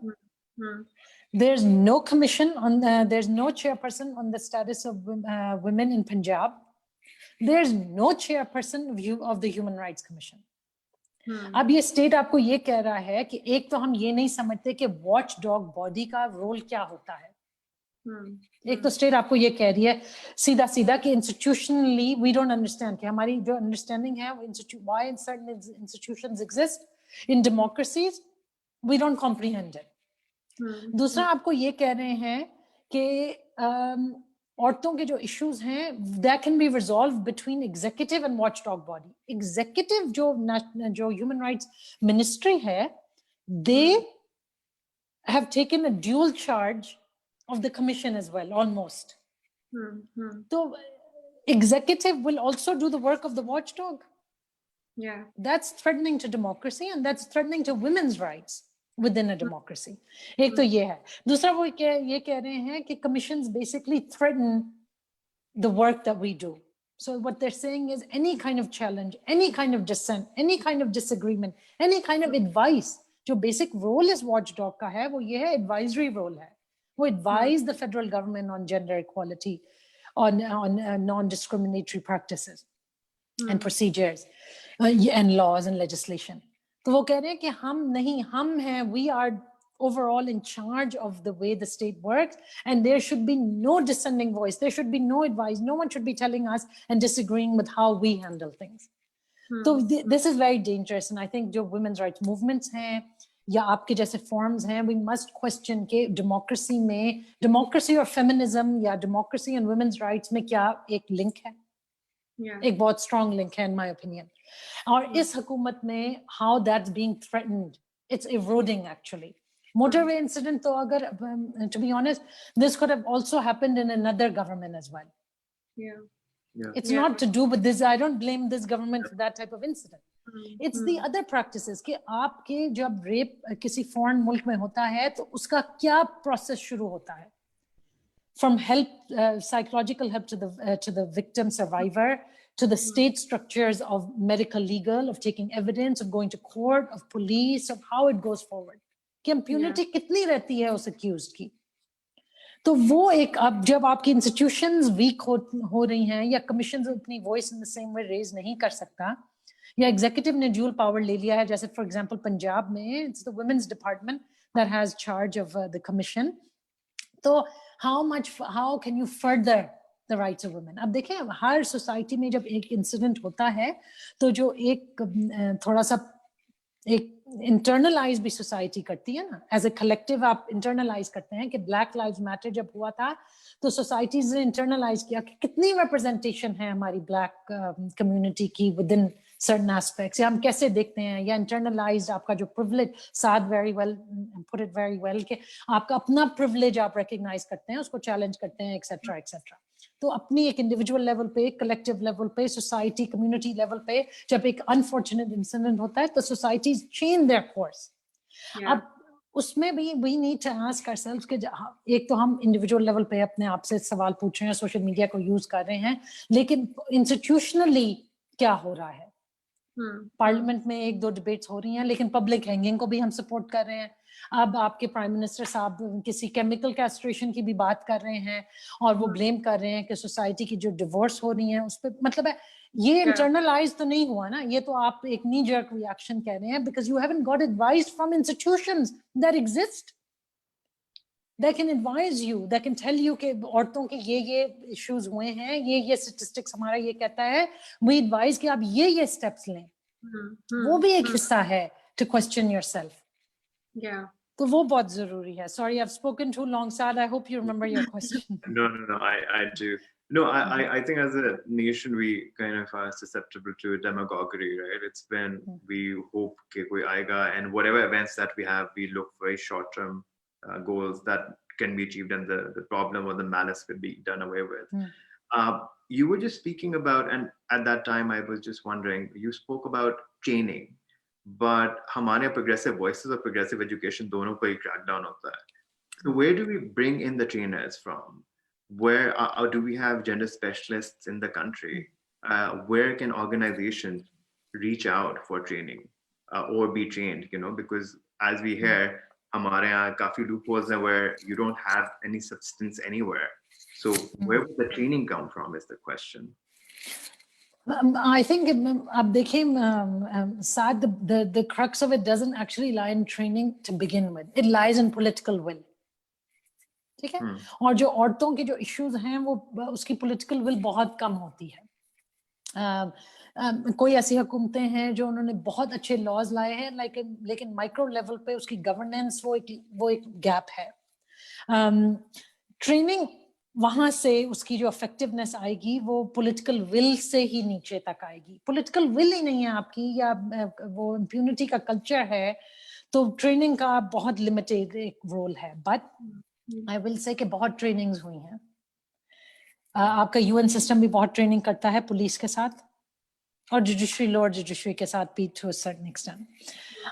C: There's no commission on there's no chairperson on the status of women in Punjab. There's no chairperson of the Human Rights Commission. अब ये state आपको ये कह रहा है कि एक तो हम ये नहीं समझते कि वॉच डॉग बॉडी का रोल क्या होता है. एक तो स्टेट आपको ये कह रही है सीधा सीधा कि इंस्टीट्यूशनली वी डोंट अंडरस्टैंड, कि हमारी जो अंडरस्टैंडिंग है why certain institutions exist in democracies we don't comprehend it. दूसरा आपको ये कह रहे हैं कि औरतों के जो इश्यूज हैं that can be resolve between executive and watchdog body. Executive जो ह्यूमन राइट्स मिनिस्ट्री है, दे have taken a dual charge of the commission as well, almost. So executive will also do the work of the watchdog.
A: Yeah,
C: That's threatening to democracy and that's threatening to women's rights within a democracy. एक तो ये है। दूसरा वो ये कह रहे हैं कि commissions basically threaten the work that we do. So what they're saying is any kind of challenge, any kind of dissent, any kind of disagreement, any kind of advice, जो बेसिक रोल इस watchdog का है वो ये है, advisory role है। वो advise the federal government on gender equality, on non-discriminatory practices and procedures and laws and legislation. तो वो कह रहे हैं कि हम नहीं, हम हैं, we are overall in charge of the way the state works, and there should be no dissenting voice, there should be no advice, no one should be telling us and disagreeing with how we handle things. So this is very dangerous, and I think जो women's rights movements हैं या आपके जैसे forums हैं, we must question कि democracy में, democracy और feminism या democracy and women's rights में क्या एक link है? एक बहुत strong link है in my opinion. और इस हुकूमत में how that's being threatened, it's eroding actually. Motorway incident तो अगर to be honest, this could have also happened in another government as well. It's not to do with this. I don't blame this government for that type of incident. It's the other practices कि आपके जब rape किसी foreign मुल्क में होता है तो उसका क्या process शुरू होता है? From help, psychological help to the victim survivor, to the state structures of medical legal, of taking evidence, of going to court, of police, of how it goes forward. कि impunity कितनी रहती है उस accused की? तो वो एक, अब जब आपकी इंस्टीट्यूशंस वीक हो रही हैं या कमीशन अपनी voice in the same way raise नहीं कर सकता या एग्जीक्यूटिव ने ड्यूल पावर ले लिया है, जैसे फॉर एग्जांपल पंजाब में it's the women's department that has charge of the commission, तो how can you further the rights of women? अब देखें हर सोसाइटी में जब एक इंसिडेंट होता है तो जो एक थोड़ा सा एक इंटरनलाइज भी सोसाइटी करती है ना, एज ए कलेक्टिव आप इंटरनलाइज करते हैं कि ब्लैक लाइव्स मैटर जब हुआ था तो सोसाइटीज ने इंटरनलाइज किया कि कितनी रिप्रेजेंटेशन है हमारी ब्लैक कम्युनिटी की विद इन सर्टन एस्पेक्ट्स, या हम कैसे देखते हैं, या इंटरनलाइज आपका जो privilege, Saad very well put it very well कि आपका अपना प्रिविलेज आप रिकग्नाइज करते हैं, उसको चैलेंज करते हैं, एक्सेट्रा एक्सेट्रा। तो अपनी एक इंडिविजुअल लेवल पे, कलेक्टिव लेवल पे, सोसाइटी कम्युनिटी लेवल पे जब एक अनफॉर्चुनेट इंसिडेंट होता है तो सोसाइटीज चेंज देयर कोर्स। अब उसमें भी we need to ask ourselves कि एक तो हम इंडिविजुअल लेवल पे अपने आप से सवाल पूछ रहे हैं, सोशल मीडिया को यूज कर रहे हैं, लेकिन इंस्टीट्यूशनली क्या हो रहा है? पार्लियामेंट में एक दो डिबेट्स हो रही हैं लेकिन पब्लिक हैंगिंग को भी हम सपोर्ट कर रहे हैं। अब आपके प्राइम मिनिस्टर साहब किसी केमिकल कैस्ट्रेशन की भी बात कर रहे हैं और वो ब्लेम कर रहे हैं कि सोसाइटी की जो डिवोर्स हो रही है उस पर, मतलब है ये इंटरनलाइज तो नहीं हुआ ना, ये तो आप एक नी जर्क रिएक्शन कह रहे हैं because you haven't got advice from institutions that exist, they can advise you, they can tell you कि औरतों के ये issues हुए हैं, ये statistics हमारा ये कहता है, we advise कि आप ये steps लें। वो भी एक हिस्सा है to question yourself। तो वो बहुत जरूरी है। Sorry, I've spoken too long, Saad. I hope you remember your question.
B: No, I do. No, I think as a nation we kind of are susceptible to demagoguery, right? It's been, we hope कि कोई आएगा, and whatever events that we have, we look for very short-term goals that can be achieved, and the problem or the malice could be done away with. You were just speaking about, and at that time I was just wondering, you spoke about training, but हमारे progressive voices or progressive education दोनों पर ही crackdown होता है. So where do we bring in the trainers from? Where do we have gender specialists in the country? Where can organizations reach out for training or be trained? You know, because as we hear, हमारे यहाँ काफी loopholes हैं where you don't have any substance anywhere. So where would the training come from is the question.
C: I think अब देखें Saad, the crux of it doesn't actually lie in training to begin with. It lies in political will. ठीक है। और जो औरतों के जो issues हैं वो उसकी पॉलिटिकल विल बहुत कम होती है। कोई ऐसी हुकूमतें हैं जो उन्होंने बहुत अच्छे लॉज लाए हैं, लेकिन माइक्रो लेवल पे उसकी गवर्नेंस वो एक गैप है। ट्रेनिंग वहां से उसकी जो इफेक्टिवनेस आएगी वो पॉलिटिकल विल से ही नीचे तक आएगी। पॉलिटिकल विल ही नहीं है आपकी, या वो इम्प्यूनिटी का कल्चर है, तो ट्रेनिंग का बहुत लिमिटेड एक रोल है। बट आई विल से कि बहुत ट्रेनिंग्स हुई हैं। आपका यूएन सिस्टम भी बहुत ट्रेनिंग करता है पुलिस के साथ, और जुडिशरी, लोअर जुडिशरी के साथ भी टू अ सर्टेन एक्सटेंट।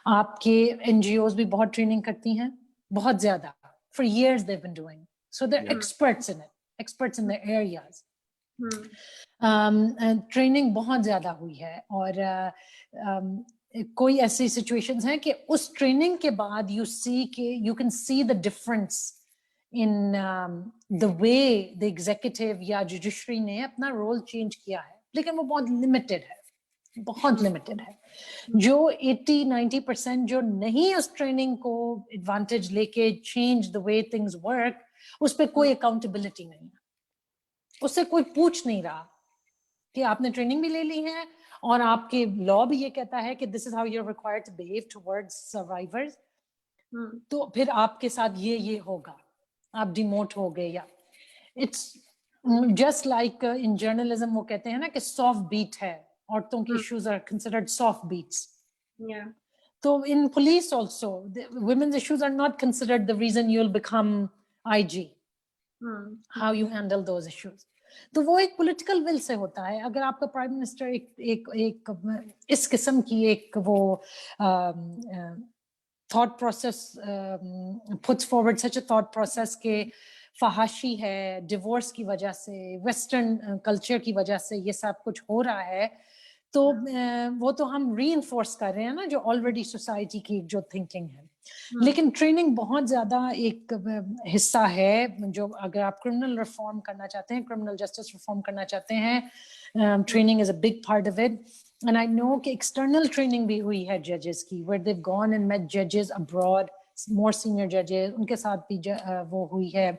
C: आपके एनजीओज भी बहुत ट्रेनिंग करती हैं, बहुत ज्यादा। For years they have been doing, so they are experts in it, experts in the areas. Training बहुत ज्यादा हुई है, और कोई ऐसी सिचुएशंस हैं कि उस ट्रेनिंग के बाद you can see the difference in the way the executive या जुडिशरी ने अपना रोल चेंज किया है, लेकिन वो बहुत लिमिटेड है, बहुत लिमिटेड है। जो 80-90% जो नहीं उस ट्रेनिंग को एडवांटेज लेके change the way things work, उस पर कोई अकाउंटेबिलिटी नहीं है, उससे कोई पूछ नहीं रहा कि आपने ट्रेनिंग भी ले ली है और आपके लॉ भी ये कहता है कि this is how you are required to behave towards survivors, तो फिर आपके साथ ये होगा, आप डिमोट हो गए। या it's just like in journalism वो कहते हैं ना कि सॉफ्ट बीट है, औरतों की issues are considered soft beats. तो in police also women's issues are not considered the reason you'll become IG. How you handle those issues. तो वो एक पॉलिटिकल विल से होता है। अगर आपका प्राइम मिनिस्टर एक इस किस्म की एक वो thought process puts forward, such a thought process के फहाशी है, डिवोर्स की वजह से, वेस्टर्न कल्चर की वजह से ये सब कुछ हो रहा है, तो वो तो हम रीइंफोर्स कर रहे हैं ना जो ऑलरेडी सोसाइटी की जो थिंकिंग है। लेकिन ट्रेनिंग बहुत ज्यादा एक हिस्सा है, जो अगर आप क्रिमिनल रिफॉर्म करना चाहते हैं, क्रिमिनल जस्टिस रिफॉर्म करना चाहते हैं, training is a big part of it. And I know कि एक्सटर्नल ट्रेनिंग भी हुई है जजेस की, where they have gone and met जजेस अब्रॉड, मोर सीनियर जजेस, उनके साथ भी वो हुई है।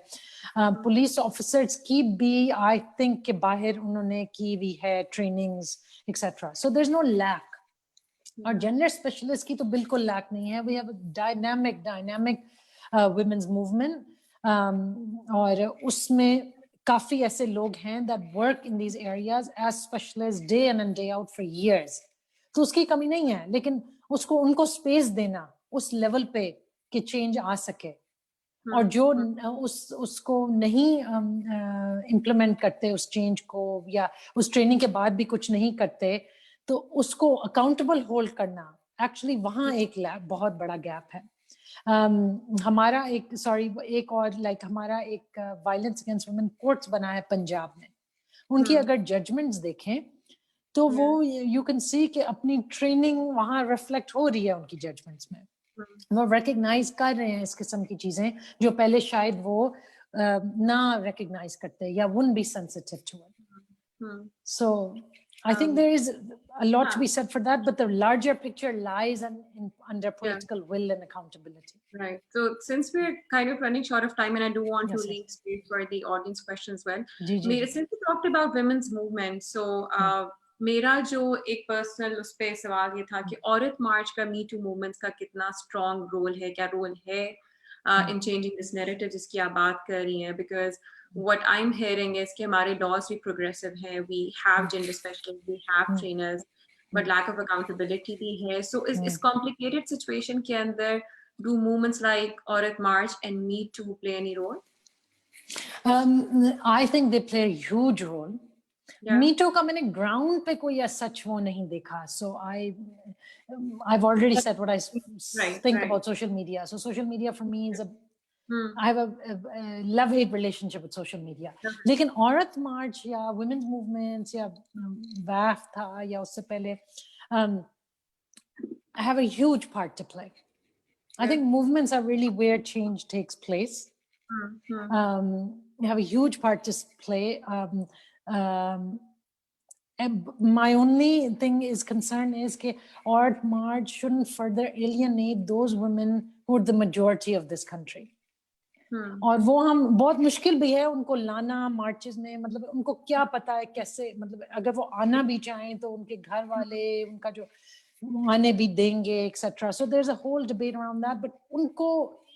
C: पुलिस ऑफिसर्स की भी आई थिंक के बाहर उन्होंने की भी है trainings etcetera, so there is no lack. और जेंडर स्पेशलिस्ट की तो बिल्कुल लैक नहीं है। We have dynamic women's movement, और उसमें काफी ऐसे लोग हैं that work in these areas as specialist day in and day out for years, तो उसकी कमी नहीं है, लेकिन उनको स्पेस देना उस लेवल पे कि चेंज आ सके। और जो उसको नहीं इम्प्लीमेंट करते उस चेंज को, या उस ट्रेनिंग के बाद भी कुछ नहीं करते, तो उसको अकाउंटेबल होल्ड करना, एक्चुअली वहाँ एक बहुत बड़ा गैप है। हमारा एक वायलेंस अगेंस्ट वुमेन कोर्ट्स बना है पंजाब में, उनकी अगर जजमेंट्स देखें तो वो यू कैन सी कि अपनी ट्रेनिंग वहाँ रिफ्लेक्ट हो रही है उनकी जजमेंट्स में। वो रिकग्नाइज कर रहे हैं इस किस्म की चीजें जो पहले शायद वो ना रिकग्नाइज करते या wouldn't be sensitive to it. So I think there is a lot to be said for that, but the larger picture lies under political will and accountability.
A: Right. So since we're kind of running short of time, and I do want to leave space for the audience questions as well. Since we talked about women's movement, so मेरा जो एक personal उस पे सवाल ये था कि औरत मार्च का मी टू मूवमेंट्स का कितना स्ट्रॉन्ग रोल है, क्या रोल है in changing this narrative जिसकी आप बात कर रही हैं, because what I'm hearing is कि हमारे laws भी progressive हैं, we have gender specialists, we have trainers, but lack of accountability भी है। So इस complicated situation के अंदर do movements like Aurat March and Me Too play any role?
C: I think they play a huge role. Me Too का मैंने ground पे कोई सच वो नहीं देखा, so I've already said what I think about social media. So social media for me is I have a love-hate relationship with social media. लेकिन औरत मार्च या women's movements या WAF था या उससे पहले, I have a huge part to play. I think movements are really where change takes place. You have a huge part to play. And my only thing is concern is that Aurat March shouldn't further alienate those women who are the majority of this country. और वो हम बहुत मुश्किल भी है उनको लाना marches में, मतलब उनको क्या पता है कैसे, मतलब अगर वो आना भी चाहें तो उनके घर वाले उनका जो आने भी देंगे etcetera. So there is a whole debate around that, but उनको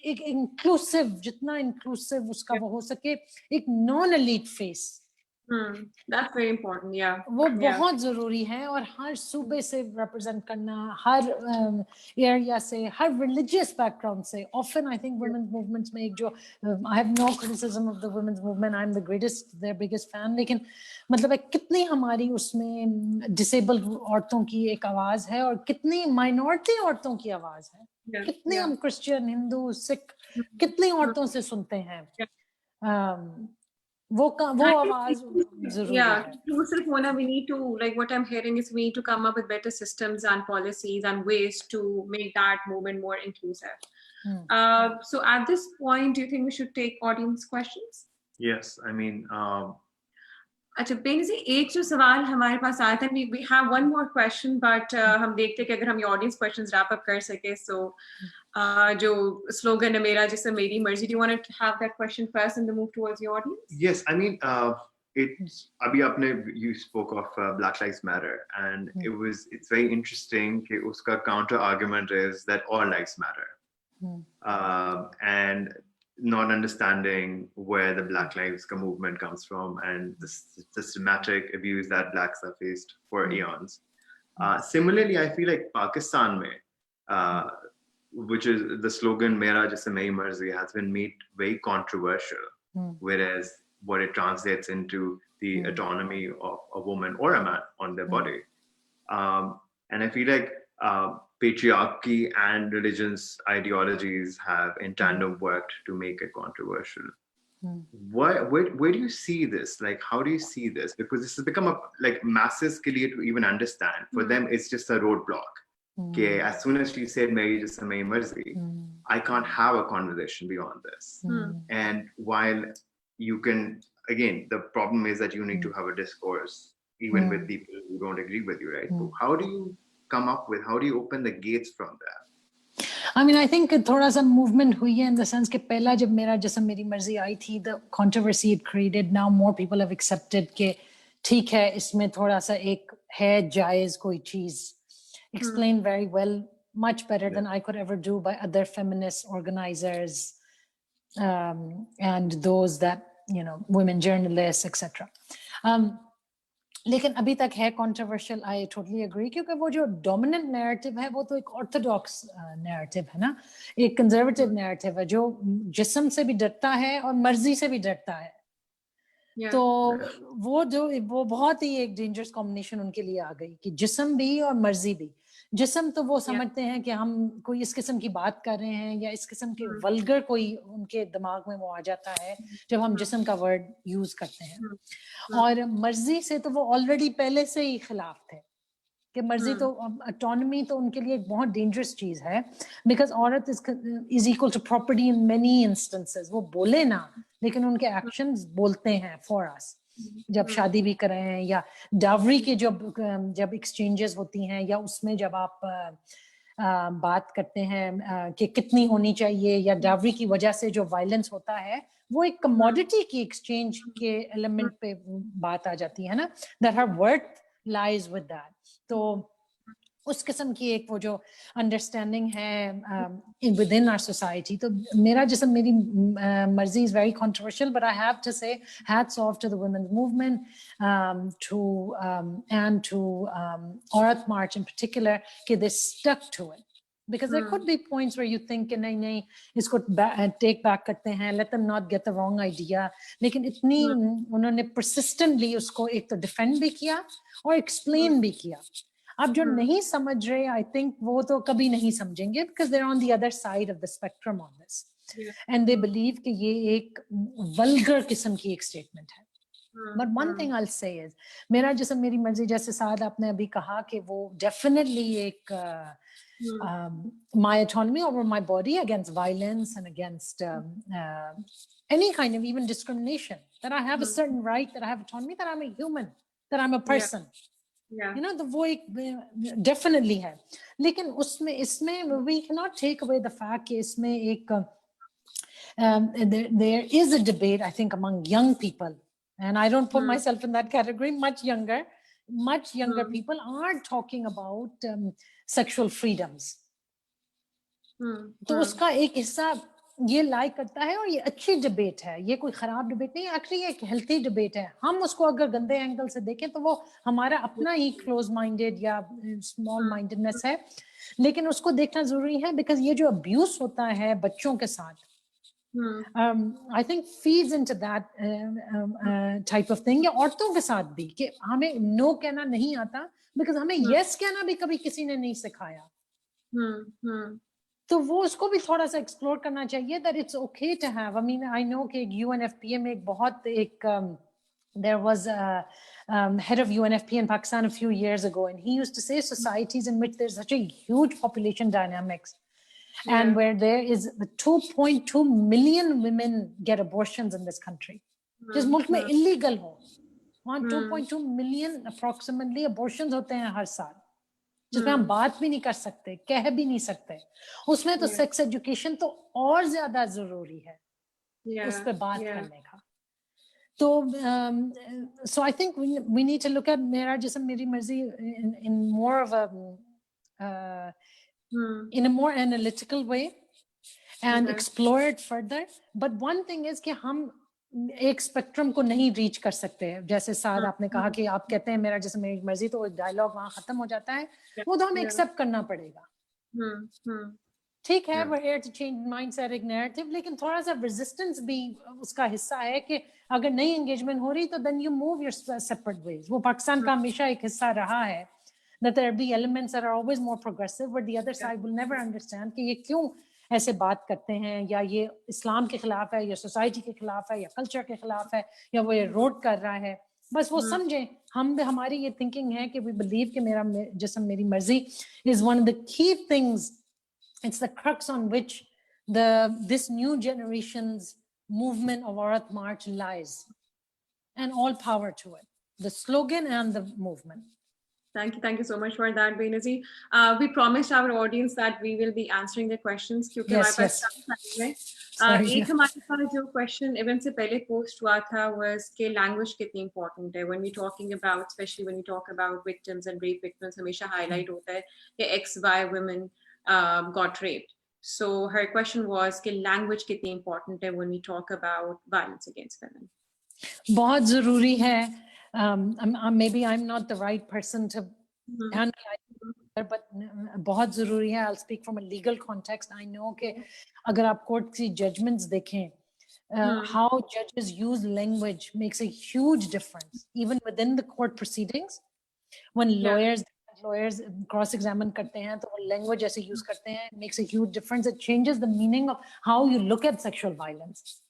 C: एक इंक्लूसिव, जितना इंक्लूसिव उसका वो हो सके, एक non elite face,
A: That's very important. Yeah.
C: वो बहुत जरूरी है. और हर सूबे से रिप्रेजेंट करना, हर एरिया से, हर रिलीजियस बैकग्राउंड से. Often I think women's movements में एक जो, I have no criticism of the women's movement, I am the greatest, their biggest fan, लेकिन मतलब है कितनी हमारी उसमें डिसेबल्ड औरतों की एक आवाज है और कितनी माइनॉरिटी औरतों की आवाज है. कितनी हम क्रिश्चियन, हिंदू, सिख, कितनी औरतों से सुनते हैं. वो आवाज जरूरी है.
A: Inclusive होना, we need to, like what I'm hearing is we need to come up with better systems and policies and ways to make that movement more inclusive. So at this point, do you think we should take audience questions?
B: Yes, I mean,
A: अच्छा बेनज़ीर, एक जो सवाल हमारे पास आया था, we have one more question, but हम देखते हैं कि अगर हम ये audience questions wrap up कर सके. So जो slogan है मेरा जिसम मेरी मर्जी, do you want to have that question first and then move towards your audience?
B: Yes, I mean, it's abhi aapne, you spoke of Black Lives Matter, and it's very interesting कि उसका counter argument is that all lives matter, and not understanding where the Black Lives movement comes from and the systematic abuse that blacks have faced for eons. Similarly, I feel like Pakistan mein, which is the slogan "Mera jism meri marzi" has been made very controversial, whereas what it translates into the autonomy of a woman or a man on their body. And I feel like patriarchy and religious ideologies have in tandem worked to make it controversial. Where do you see this? Like, how do you see this? Because this has become a like masses ke liye to even understand. For them, it's just a roadblock. Okay, as soon as she said "Meri jisam meri marzi," I can't have a conversation beyond this. And while you can, again, the problem is that you need to have a discourse even with people who don't agree with you, right? So how do you come up with, how do you open the gates from there?
C: I mean, I think थोड़ा सा movement हुई है in the sense कि पहला जब मेरा जिस्म मेरी मर्जी आई थी, the controversy it created, now more people have accepted कि ठीक है, इसमें थोड़ा सा एक है जायज कोई चीज, explained very well, much better than I could ever do by other feminist organizers and those that, you know, women journalists, etc. लेकिन अभी तक है controversial, I totally agree, क्योंकि वो जो dominant narrative है वो तो एक orthodox narrative है ना, एक conservative narrative है जो जिस्म से भी डरता है और मर्जी से भी डरता है. तो वो बहुत ही एक dangerous combination उनके लिए आ गई कि जिस्म भी और मर्जी भी. जिस्म तो वो समझते हैं कि हम कोई इस किस्म की बात कर रहे हैं या इस किस्म के वल्गर कोई उनके दिमाग में वो आ जाता है जब हम जिस्म का वर्ड यूज करते हैं. और मर्जी से तो वो ऑलरेडी पहले से ही खिलाफ थे कि मर्जी तो, ऑटोनॉमी तो उनके लिए एक बहुत डेंजरस चीज है, बिकॉज औरत is equal to property in many instances. वो बोले ना, लेकिन उनके एक्शंस बोलते हैं फॉर अस. जब शादी भी कर रहे हैं या डावरी के जब एक्सचेंजेस होती हैं या उसमें जब आप बात करते हैं कि कितनी होनी चाहिए या डावरी की वजह से जो वायलेंस होता है, वो एक कमोडिटी की एक्सचेंज के एलिमेंट पे बात आ जाती है ना, that her worth lies with that. तो उस किस्म की एक वो जो अंडरस्टैंडिंग है विद इन आवर सोसाइटी. तो मेरा जिस्म मेरी मर्जी is very controversial, but I have to say hats off to the women's movement, to and to Aurat March in particular, कि they stuck to it. Because there could be points where you think कि नहीं इसको take back करते हैं, let them not get the wrong idea. लेकिन इतनी उन्होंने persistently उसको एक तो defend भी किया और explain भी किया. अब जो नहीं समझ रहे, I think वो तो कभी नहीं समझेंगे, because they're on the other side of the spectrum on this, and they believe कि ये एक vulgar किस्म की एक statement है. But one thing I'll say is, मेरा जिस्म मेरी मर्जी, जैसे साद आपने अभी कहा कि वो definitely एक my autonomy over my body against violence and against any kind of even discrimination, that I have a certain right, that I have autonomy, that I'm a human, that I'm a person. You know, the वो एक definitely है. लेकिन उसमें इसमें we cannot take away the fact कि इसमें एक there is a debate, I think, among young people, and I don't put myself in that category, much younger people are talking about sexual freedoms. तो उसका एक हिस्सा ये लाई करता है और ये अच्छी डिबेट है, ये कोई खराब डिबेट नहीं, एक्चुअली ये एक हेल्थी डिबेट है. हम उसको अगर गंदे एंगल से देखें तो वो हमारा अपना ही क्लोज माइंडेड या स्मॉल माइंडेडनेस है, लेकिन उसको देखना जरूरी है बिकॉज ये जो अब्यूज होता है बच्चों के साथ, I think feeds into that type of thing, या औरतों के साथ भी, कि हमें नो कहना नहीं आता बिकॉज हमें यस कहना भी कभी किसी ने नहीं सिखाया. तो वो उसको भी थोड़ा सा एक्सप्लोर करना चाहिए, that it's okay to have. I mean, I know कि UNFPA में एक बहुत there was a head of UNFPA in Pakistan a few years ago, and he used to say societies in which there's such a huge population dynamics and where there is 2.2 million women get abortions in this country. जिस मुल्क में illegal हो, वहाँ 2.2 million approximately abortions होते हैं हर साल, जिसमें हम बात भी नहीं कर सकते, कह भी नहीं सकते. उसमें तो सेक्स एजुकेशन तो और ज्यादा जरूरी है उस पे बात करने का. तो so I think we need to look at मेरा जिस्म मेरी मर्जी in more of a in a more analytical way and explore it further. But one thing is कि हम एक स्पेक्ट्रम को नहीं रीच कर सकते. जैसे साद आपने कहा कि आप कहते हैं मेरा जैसे मेरी मर्जी, तो डायलॉग वहां खत्म हो जाता है, वो तो हमें एक्सेप्ट करना पड़ेगा. ठीक है, we're here to change mindset, एक narrative, लेकिन थोड़ा सा resistance भी उसका हिस्सा है कि अगर नई engagement हो रही तो then you move your separate ways. वो पाकिस्तान का हमेशा एक हिस्सा रहा है that there be elements that are always more progressive, where the other side will never understand कि ये क्यों ऐसे बात करते हैं, या ये इस्लाम के खिलाफ है, या सोसाइटी के खिलाफ है, या कल्चर के खिलाफ है, या वो ये रोड कर रहा है. बस वो समझें, हमारी ये थिंकिंग है कि we believe कि मेरा जिस्म मेरी मर्जी is one of the key things. It's the crux on which this new generation's movement of Aurat March lies, and all power to it, the slogan and the movement.
A: Thank you so much for that, Benazir. We promised our audience that we will be answering the questions क्योंकि हमारे पास कम time है. एक हमारे पास जो question event से पहले post हुआ था was कि language कितनी important है when we talking about, especially when we talk about victims and rape victims, हमेशा highlight होता है कि XY women got raped. So her question was कि language कितनी important है when we talk about violence against women.
C: बहुत जरूरी है. Maybe I'm not the right person to analyze, but बहुत जरूरी है. I'll speak from a legal context. I know कि अगर आप court की judgments देखें, how judges use language makes a huge difference, even within the court proceedings. When lawyers cross-examine करते हैं तो वो language ऐसे use करते हैं, it makes a huge difference. It changes the meaning of how you look at sexual violence.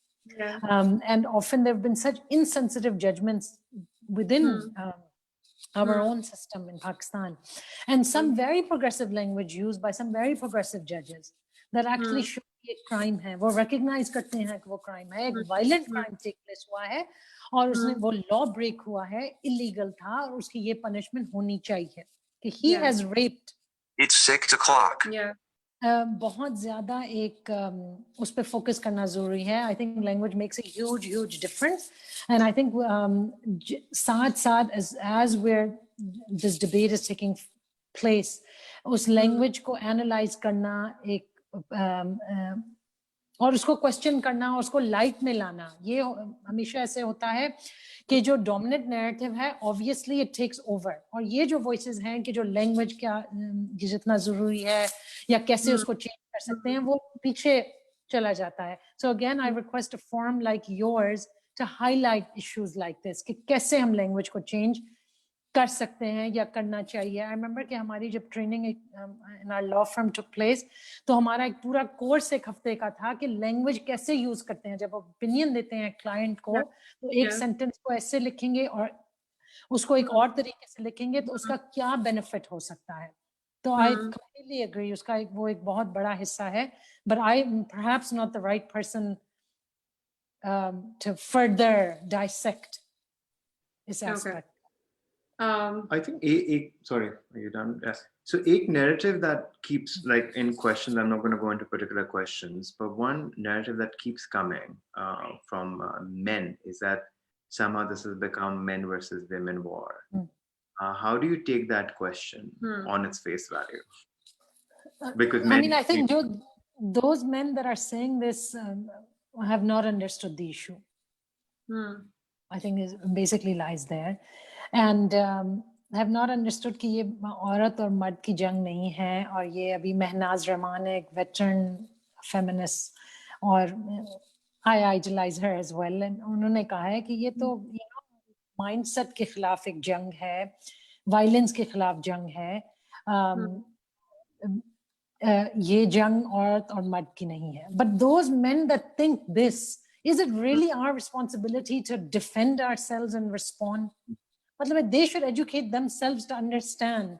C: And often there have been such insensitive judgments within our own system in Pakistan, and some very progressive language used by some very progressive judges that actually show a crime है, वो recognize करते हैं कि वो crime है, एक violent crime take place हुआ है और उसने वो law break हुआ है, illegal था और उसकी ये punishment होनी चाहिए कि he has raped.
D: It's 6 o'clock.
C: बहुत ज्यादा एक उस पे फोकस करना जरूरी है. I think language makes a huge difference, and I think साथ as where this debate is taking place, उस language को analyze करना एक और उसको क्वेश्चन करना और उसको लाइट में लाना, ये हमेशा ऐसे होता है कि जो डोमिनेंट नैरेटिव है ऑब्वियसली इट टेक्स ओवर, और ये जो वॉइसेस हैं कि जो लैंग्वेज क्या जितना जरूरी है या कैसे उसको चेंज कर सकते हैं वो पीछे चला जाता है. So again I request a forum like yours to highlight issues like this कि कैसे हम लैंग्वेज को चेंज कर सकते हैं या करना चाहिए. आई रिमेंबर कि हमारी जब training in our law firm took place तो हमारा एक पूरा कोर्स एक हफ्ते का था कि लैंग्वेज कैसे यूज करते हैं. जब ओपिनियन देते हैं क्लाइंट को तो एक सेंटेंस को ऐसे लिखेंगे और उसको एक और तरीके से लिखेंगे तो उसका क्या बेनिफिट हो सकता है. तो आई कंप्लीटली एग्री, उसका वो एक बहुत बड़ा हिस्सा है, but I perhaps not the right person to further dissect this aspect.
B: I think sorry, are you done? Yes. So a narrative that keeps, like in questions, I'm not going to go into particular questions, but one narrative that keeps coming from men is that somehow this has become men versus women war. How do you take that question on its face value? Because
C: I mean, I think those men that are saying this have not understood the issue. I think it basically lies there. And have not understood कि ये औरत और मर्द की जंग नहीं है, और ये अभी महनाज रहमान एक veteran feminist, और I idolize her as well, and उन्होंने कहा है कि ये तो mindset के खिलाफ एक जंग है, violence के खिलाफ जंग है, ये जंग औरत और मर्द की नहीं है. But those men that think this, is it really our responsibility to defend ourselves and respond? मतलब they should educate themselves to understand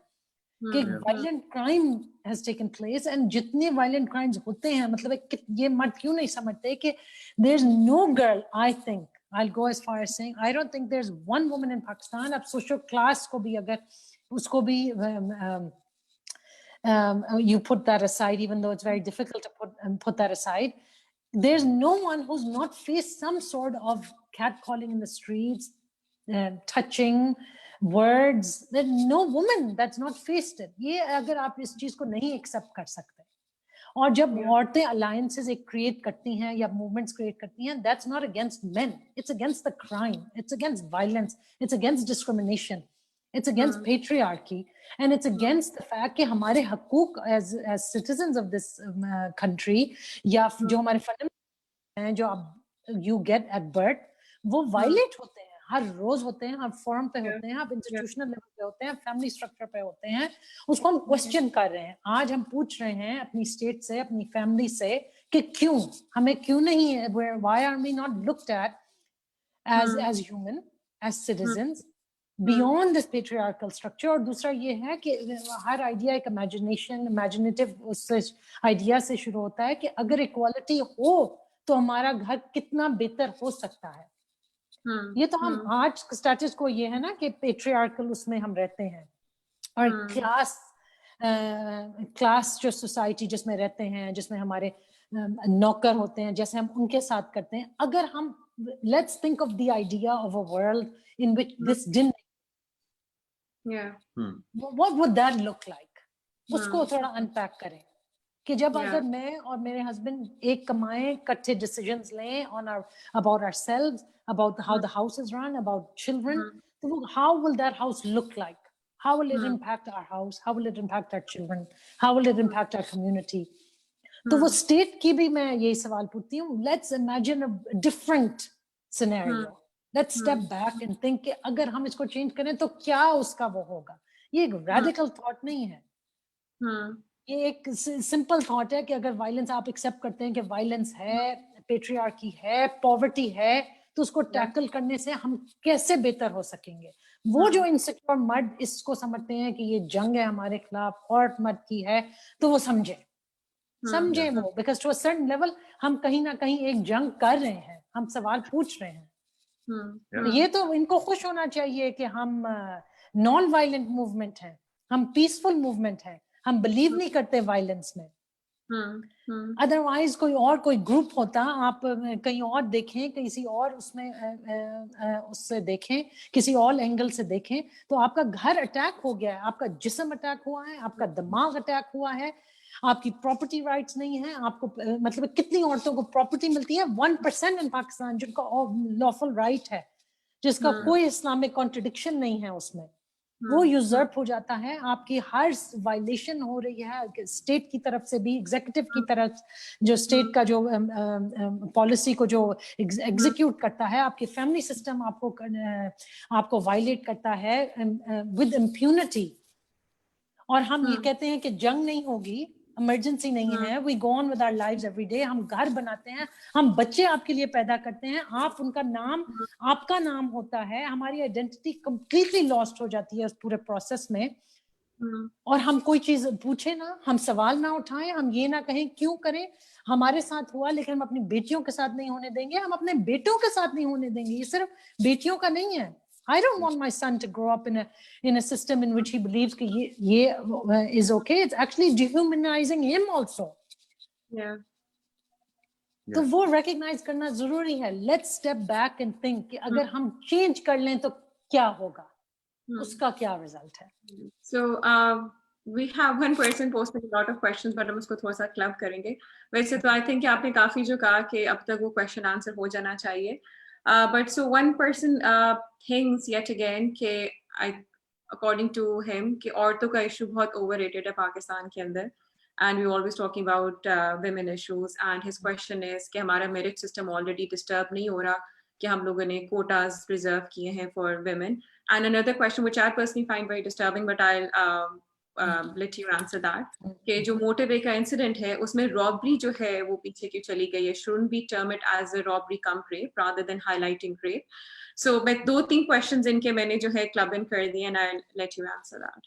C: कि violent crime has taken place, and जितने violent crimes होते हैं, मतलब ये मर्द क्यों नहीं समझते कि there's no girl, I think, I'll go as far as saying, I don't think there's one woman in Pakistan, अब social class को भी अगर उसको भी you put that aside, even though it's very difficult to put that aside, there's no one who's not faced some sort of catcalling in the streets, touching words. There's no woman that's not faced it. ये अगर आप इस चीज को नहीं accept कर सकते, और जब औरतें alliances एक create करती हैं या movements create करती हैं, that's not against men. It's against the crime. It's against violence. It's against discrimination. It's against patriarchy, and it's against the fact कि हमारे हकूक as citizens of this country, या जो हमारे fundamental हैं जो you get at birth, वो violate होते हैं, हर रोज होते हैं, हर forum पे होते हैं, आप institutional level पे होते हैं, family structure पे होते हैं, उसको हम question कर रहे हैं. आज हम पूछ रहे हैं अपनी state से, अपनी family से कि क्यों हमें क्यों नहीं है, why are we not looked at as human, as citizens, beyond this patriarchal structure. और दूसरा ये है कि हर idea एक imaginative idea से शुरू होता है कि अगर equality हो तो हमारा घर कितना बेहतर हो सकता है. ये तो हम आज status को ये है ना कि patriarchal उसमें हम रहते हैं, और class जो society जिसमें रहते हैं, जिसमें हमारे नौकर होते हैं, जैसे हम उनके साथ करते हैं, अगर हम let's think of the idea of a world in which this didn't, what would that look like? उसको थोड़ा unpack करें कि जब अगर मैं और मेरे husband एक कमाएं, इकट्ठे decisions लें on about ourselves, about how the house is run, about children, तो how will that house look like? How will it impact our house? How will it impact our children? How will it impact our community? तो वो state की भी मैं यही सवाल पूछती हूँ. Let's imagine a different scenario. Let's step back and think कि अगर हम इसको change करें तो क्या उसका वो होगा. ये एक radical thought नहीं है. ये एक simple thought है कि अगर violence आप accept करते हैं कि violence है, patriarchy है, poverty है, तो उसको tackle करने से हम कैसे बेहतर हो सकेंगे. वो जो insecure मर्द इसको समझते हैं कि ये जंग है हमारे खिलाफ, औरत मर्द की है, तो वो समझे वो, because to a certain level हम कहीं ना कहीं एक जंग कर रहे हैं, हम सवाल पूछ रहे हैं. ये तो इनको खुश होना चाहिए कि हम नॉन वायलेंट मूवमेंट है, हम पीसफुल मूवमेंट है, हम बिलीव नहीं करते वायलेंस में. अदरवाइज कोई ग्रुप होता, आप कहीं और देखें, किसी और उसमें उससे देखें, किसी और एंगल से देखें, तो आपका घर अटैक हो गया है, आपका जिस्म अटैक हुआ है, आपका दिमाग अटैक हुआ है, आपकी प्रॉपर्टी राइट्स नहीं है, आपको मतलब कितनी औरतों को प्रॉपर्टी मिलती है, 1% इन पाकिस्तान जिनका लॉफुल राइट है, जिसका कोई इस्लामिक कॉन्ट्रडिक्शन नहीं है उसमें, वो यूजर्प हो जाता है. आपकी हर वायलेशन हो रही है स्टेट की तरफ से भी, एग्जीक्यूटिव की तरफ, जो स्टेट का जो पॉलिसी को जो एग्जीक्यूट करता है, आपकी फैमिली सिस्टम आपको वायलेट करता है विद इम्प्यूनिटी. और हम ये कहते हैं कि जंग नहीं होगी, इमरजेंसी नहीं है, we go on with our lives every day, हम घर बनाते हैं, हम बच्चे आपके लिए पैदा करते हैं, आप उनका नाम आपका नाम होता है, हमारी आइडेंटिटी कंप्लीटली लॉस्ट हो जाती है उस पूरे प्रोसेस में. और हम कोई चीज पूछे ना, हम सवाल ना उठाएं, हम ये ना कहें क्यों करें, हमारे साथ हुआ लेकिन हम अपनी बेटियों के साथ नहीं होने देंगे, हम अपने बेटों के साथ नहीं होने देंगे. ये सिर्फ बेटियों का नहीं है, I don't want my son to grow up in a system in which he believes that ye is okay. It's actually dehumanizing him also.
A: Yeah.
C: तो वो recognize करना जरूरी है. Let's step back and think कि अगर हम change कर लें तो क्या होगा? उसका क्या result है?
A: So we have one person posting a lot of questions, but हम उसको थोड़ा सा club करेंगे. वैसे तो I think कि आपने काफी जो कहा कि अब तक वो question answer हो जाना चाहिए. But so one person thinks yet again कि according to him कि औरतों का issue बहुत overrated है पाकिस्तान के अंदर. And we're always talking about women issues. And his question is कि हमारा merit system already disturbed नहीं हो रहा कि हम लोगों ने quotas preserve किए हैं for women. And another question which I personally find very disturbing, but I'll let you answer that. कि जो motorway का incident है उसमें robbery जो है वो पीछे क्यों चली गई है? Shouldn't we term it as a robbery cum rape rather than highlighting rape? So मैं 2-3 questions इनके मैंने जो है club in कर दिए and I'll let you answer that.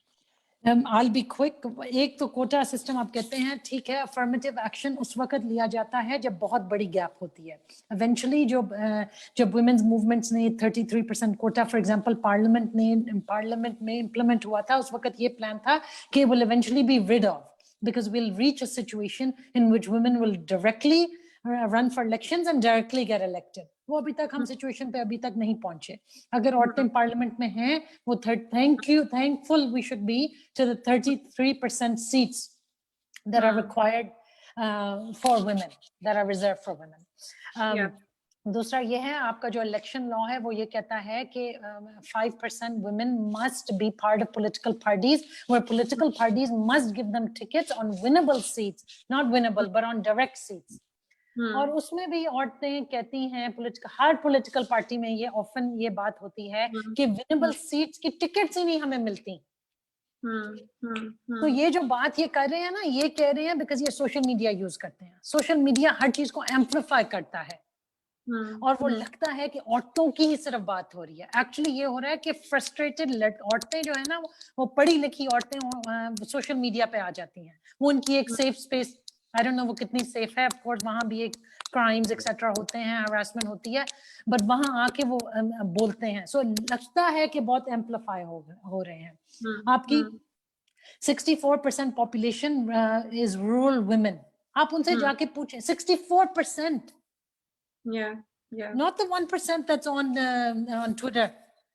C: I'll be quick. एक तो कोटा सिस्टम आप कहते हैं ठीक है, अफर्मेटिव एक्शन उस वक्त लिया जाता है जब बहुत बड़ी गैप होती है. इवेंचुअली जब वुमेन्स मूवमेंट्स ने 33% कोटा फॉर एग्जांपल पार्लियामेंट में इंप्लीमेंट हुआ था, उस वक्त ये प्लान था कि will eventually be rid of because we'll reach a situation in which women will directly run for elections and directly get elected. वो अभी तक हम सिचुएशन पे अभी तक नहीं पहुंचे. अगर औरतें पार्लियामेंट में हैं वो thankful we should be to the 33% seats that are required for women, that are reserved for women. दूसरा ये है आपका जो इलेक्शन लॉ है वो ये कहता है कि 5% women must be part of political parties, where political parties must give them tickets on winnable seats, not winnable but on direct seats. और उसमें भी औरतें कहती हैं हर पॉलिटिकल पार्टी में ये ऑफन ये बात होती है कि विनेबल सीट्स की टिकट्स ही नहीं हमें मिलती. तो ये जो बात ये कर रहे हैं ना, ये कह रहे हैं बिकॉज ये सोशल मीडिया यूज करते हैं. सोशल मीडिया हर चीज को एम्पलीफाई करता है और वो लगता है कि औरतों की ही सिर्फ बात हो रही है. एक्चुअली ये हो रहा है कि फ्रस्ट्रेटेड औरतें जो है ना वो पढ़ी लिखी औरतें सोशल मीडिया पे आ जाती हैं. वो उनकी एक safe space, I don't know वो कितनी सेफ है. ऑफ कोर्स वहां भी एक क्राइम्स एक्सेट्रा होते हैं, हरासमेंट होती है, बट वहां आके वो बोलते हैं. सो लगता है कि बहुत एम्पलीफाई हो रहे हैं. आपकी 64% पॉपुलेशन इज रूरल वुमेन. आप उनसे जाके पूछें 64%.
A: Yeah.
C: Not the 1% that's on Twitter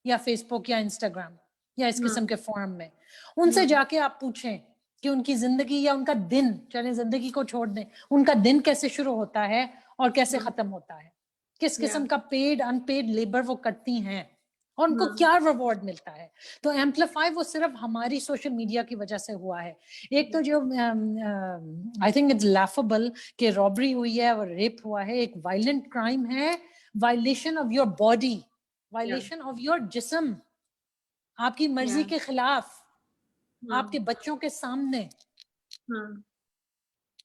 C: या Facebook या Instagram या इस किस्म के फोरम में. उनसे जाके आप पूछें कि उनकी जिंदगी या उनका दिन, चले जिंदगी को छोड़ दें, उनका दिन कैसे शुरू होता है और कैसे खत्म होता है, किस किस्म का पेड अनपेड लेबर वो करती हैं और उनको क्या रिवॉर्ड मिलता है. तो एम्पलीफाई वो सिर्फ हमारी सोशल मीडिया की वजह से हुआ है. एक तो जो आई थिंक इट्स लाफेबल कि रॉबरी हुई है और रेप हुआ है, एक वायलेंट क्राइम है, violation of your body, violation of your जिस्म, आपकी मर्जी के खिलाफ, आपके बच्चों के सामने,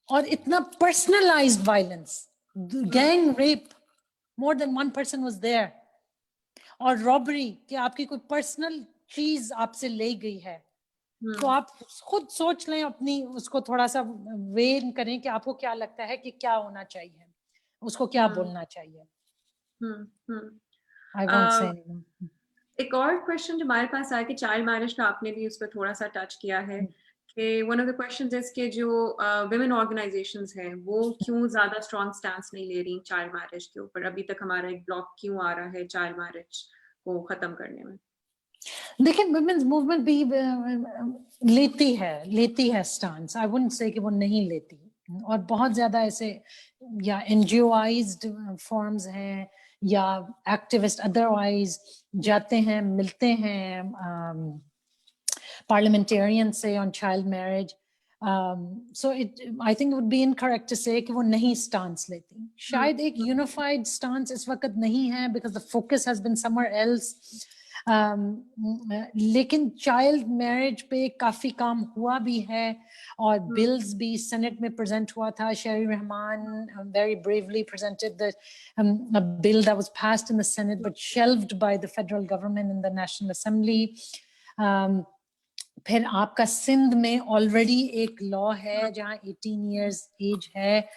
C: और इतना personalised violence, gang rape, more than one person was there, और रॉबरी कि आपकी कोई पर्सनल चीज आपसे ले गई है. तो आप खुद सोच लें, अपनी उसको थोड़ा सा वेन करें कि आपको क्या लगता है कि क्या होना चाहिए, उसको क्या बोलना चाहिए. I won't say anymore.
A: एक और क्वेश्चन जो हमारे पास आया कि चाइल्ड मैरिज का आपने भी उस पर थोड़ा सा टच किया है कि one of the questions is कि जो वुमेन ऑर्गेनाइजेशंस हैं वो क्यों ज्यादा स्ट्रॉन्ग स्टैंड नहीं ले रही चाइल्ड मैरिज के ऊपर. अभी तक हमारा एक ब्लॉक क्यों आ रहा है चाइल्ड मैरिज को खत्म करने में.
C: देखिए वुमेन्स मूवमेंट भी लेती है स्टैंड. आई वुडंट से कि वो नहीं लेती, और बहुत ज्यादा ऐसे या एनजीओआइज्ड फॉर्म्स हैं या एक्टिविस्ट अदरवाइज जाते हैं, मिलते हैं पार्लियामेंटेरियन से on child marriage. So I think it would be incorrect to say कि वो नहीं स्टांस लेती. शायद एक यूनिफाइड स्टांस इस वक्त नहीं है because the focus has been somewhere else. लेकिन चाइल्ड मैरिज पे काफी काम हुआ भी है और बिल्स भी सेनेट में प्रेजेंट हुआ था. शेरी Rahman very bravely presented the a bill that was passed in the Senate but shelved by the federal government in the National Assembly. फिर आपका सिंध में ऑलरेडी एक लॉ है जहाँ 18 इयर्स एज है.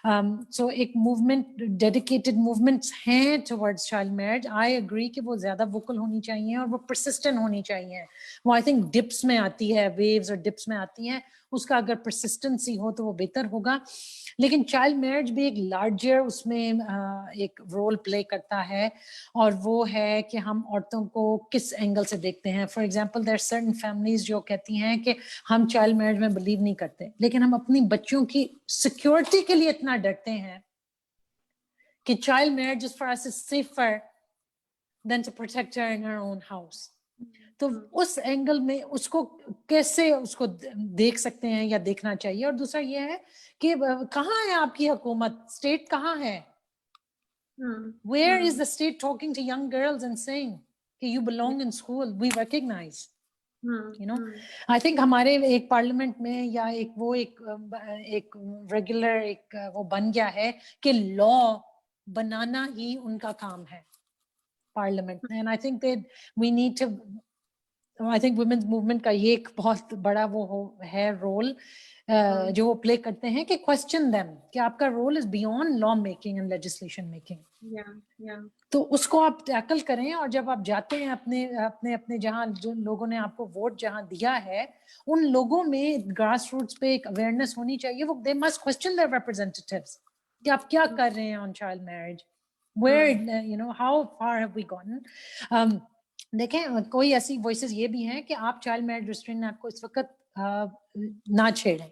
C: सो एक मूवमेंट, डेडिकेटेड मूवमेंट्स हैं towards child marriage. I agree कि वो ज्यादा वोकल होनी चाहिए और वो परसिस्टेंट होनी चाहिए. वो आई थिंक डिप्स में आती है, वेव्स और डिप्स में आती हैं. उसका अगर परसिस्टेंसी हो तो वो बेहतर होगा. लेकिन चाइल्ड मैरिज भी एक लार्जर उसमें एक रोल प्ले करता है, और वो है कि हम औरतों को किस एंगल से देखते हैं. For example there are certain families जो कहती हैं कि हम चाइल्ड मैरिज में बिलीव नहीं करते, लेकिन हम अपनी बच्चों की सिक्योरिटी के लिए इतना डरते हैं कि child marriage is for us safer than to protect her in her own house. तो उस एंगल में उसको कैसे उसको देख सकते हैं या देखना चाहिए. और दूसरा ये है कि कहाँ है आपकी हुकूमत, स्टेट कहाँ है? Where is the state talking to young girls and saying कि you belong in school, we recognize, you know. I think हमारे एक पार्लियामेंट में या एक रेगुलर एक वो बन गया है कि लॉ बनाना ही उनका काम है पार्लियामेंट में. And I think that we need to, I think women's movement का ये एक बहुत बड़ा वो है रोल जो वो प्ले करते हैं कि क्वेश्चन देम कि आपका role is beyond law making and legislation making. तो उसको आप टैकल करें. और जब आप जाते हैं अपने जहां जो लोगों ने आपको वोट जहां दिया है, उन लोगों में ग्रास रूट्स पे एक अवेयरनेस होनी चाहिए. वो they must question their representatives कि आप क्या कर रहे हैं on child marriage, where you know how far have we gotten. देखें, कोई ऐसी वॉइसेस ये भी हैं कि आप चाइल्ड मैरिज रिस्ट्रेंट एक्ट को इस वक्त ना छेड़ें,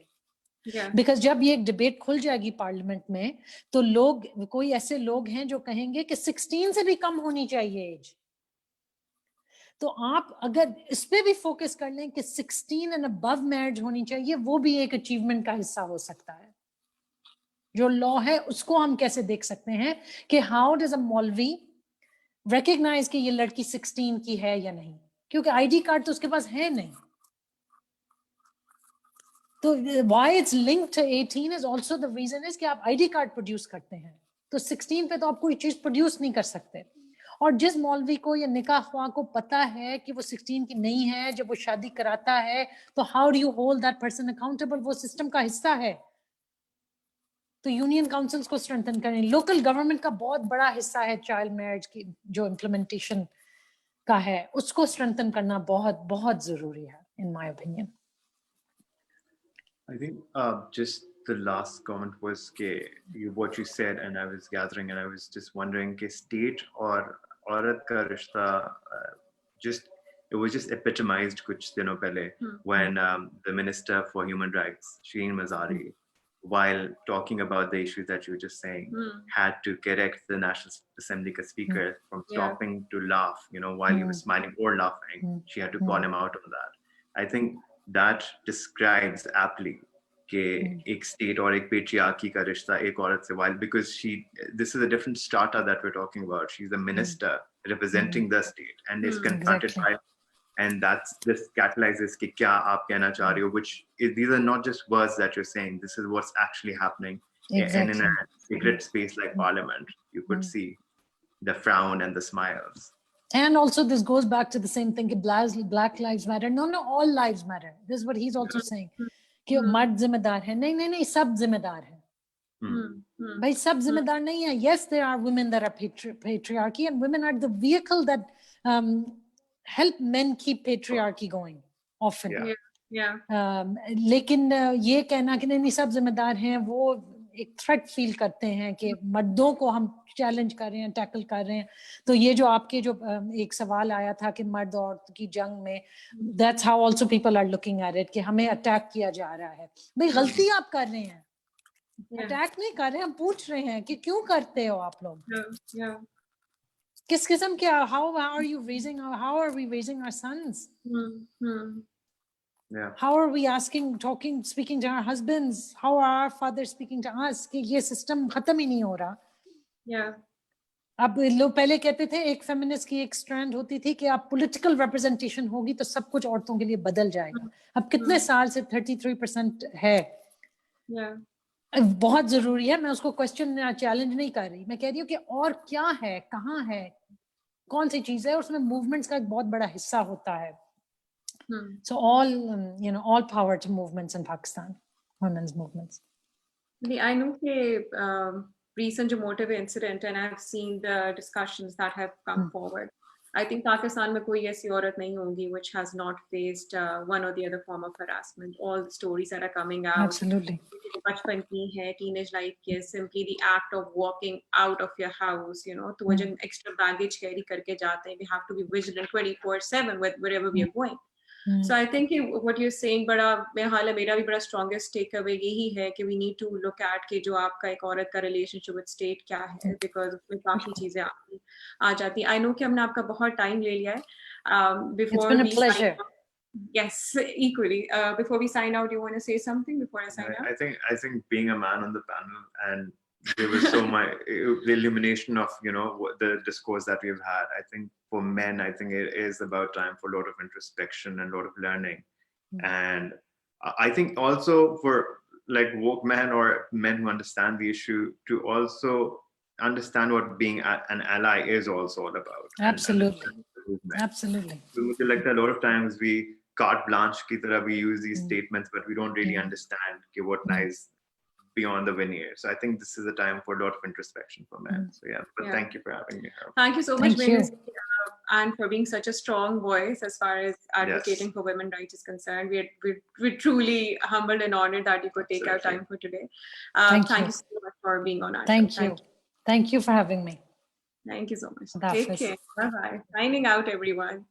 C: बिकॉज जब ये एक डिबेट खुल जाएगी पार्लियामेंट में तो लोग, कोई ऐसे लोग हैं जो कहेंगे कि 16 से भी कम होनी चाहिए एज. तो आप अगर इस पे भी फोकस कर लें कि 16 एंड अबव मैरिज होनी चाहिए, वो भी एक अचीवमेंट का हिस्सा हो सकता है. जो लॉ है उसको हम कैसे देख सकते हैं कि हाउ डज अ मौलवी रिकॉग्नाइज कि ये लड़की 16 की है या नहीं, क्योंकि आईडी कार्ड तो उसके पास है नहीं. तो why it's linked to 18 is also the reason is कि आप आईडी कार्ड प्रोड्यूस करते हैं, तो 16 पे तो आप कोई चीज प्रोड्यूस नहीं कर सकते. और जिस मौलवी को या निकाह ख्वाह को पता है कि वो 16 की नहीं है, जब वो शादी कराता है, तो how do you hold that person accountable? वो सिस्टम का हिस्सा है. तो यूनियन काउंसिल्स को स्ट्रेंथन करें. लोकल गवर्नमेंट का बहुत बड़ा हिस्सा है चाइल्ड मैरिज की जो इम्प्लीमेंटेशन का है, उसको स्ट्रेंथन करना बहुत बहुत जरूरी है in my opinion.
B: I think just the last comment was what you said, and I was gathering, and I was just wondering कि state और औरत का रिश्ता it was just epitomized कुछ दिनों पहले when the Minister for Human Rights, Shireen Mazari, while talking about the issues that you were just saying, had to correct the National Assembly speaker from stopping to laugh, while he was smiling or laughing. She had to call him out on that. I think that describes aptly कि एक state और एक patriarchy का रिश्ता एक औरत से, while because this is a different strata that we're talking about. She's a minister representing the state and is confronted by, and this catalyzes कि क्या आप कहना चाह रहे हो, which these are not just words that you're saying, this is what's actually happening. And in a secret space like Parliament, you could see the frown and the smiles.
C: And also this goes back to the same thing, Black Lives Matter. No, all lives matter. This is what he's also saying. कि मर्द जिम्मेदार है. नहीं, सब जिम्मेदार हैं. भाई सब जिम्मेदार नहीं है. Yes, there are women that are patriarchy, and women are the vehicle that help men keep patriarchy going often. लेकिन ये कहना कि नहीं सब जिम्मेदार हैं, वो एक थ्रेट फील करते हैं कि मर्दों को हम चैलेंज कर रहे हैं, टैकल कर रहे हैं. तो ये जो आपके जो एक सवाल आया था कि मर्द औरत की जंग में, that's how also people are looking at it कि हमें अटैक किया जा रहा है. भाई गलती आप कर रहे हैं, अटैक नहीं कर रहे हैं. हम पूछ रहे हैं कि क्यों करते हो आप लोग, किस किस्म के, how are we raising our sons? How are we speaking to our husbands? How are our fathers speaking to us? कि ये सिस्टम खत्म ही नहीं हो रहा. अब लोग पहले कहते थे, एक फेमिनिस्ट की एक स्ट्रैंड होती थी कि आप पॉलिटिकल रिप्रेजेंटेशन होगी तो सब कुछ औरतों के लिए बदल जाएगा. अब कितने साल से 33% है. बहुत जरूरी है. मैं उसको क्वेश्चन चैलेंज नहीं कर रही, मैं कह रही हूँ कि और क्या है, कहाँ है, कौन सी चीज है. उसमें मूवमेंट्स का एक बहुत बड़ा हिस्सा होता है. So all, all power to movements in Pakistan, women's movements.
A: I know the recent motive incident, and I've seen the discussions that have come forward. I think Pakistan mein koi aisi aurat nahi hogi which has not faced one or the other form of harassment. All the stories that are coming out.
C: Absolutely.
A: बचपन की है, teenage life की है, simply the act of walking out of your house, तो वो जब extra baggage carry करके जाते हैं, we have to be vigilant 24/7 wherever we are going. So I think what you're saying मेरा भी बड़ा strongest takeaway यही है कि we need to look at कि जो आपका एक औरत का relationship with state क्या है, because उसमें काफी चीजें आ जाती हैं. I know कि हमने आपका बहुत time ले लिया है.
C: It's been a pleasure.
A: Yes, equally. Before we sign out, you want to say something before I sign out?
B: I think being a man on the panel, and there was so much the illumination of the discourse that we've had. I think for men, I think it is about time for a lot of introspection and a lot of learning, and I think also for like woke men or men who understand the issue to also understand what being an ally is also all about.
C: Absolutely. Absolutely.
B: So like a lot of times we carte blanche ki tarah we use these statements, but we don't really understand what lies beyond the veneer. So I think this is a time for a lot of introspection for men. So thank you for having me here.
A: Thank you so much, Benazir, and for being such a strong voice as far as advocating for women's rights is concerned. We're truly humbled and honored that you could take our time for today. Thank you so much for being on our show.
C: Thank you for having me.
A: Thank you so much. Take care. Bye-bye. Signing out, everyone.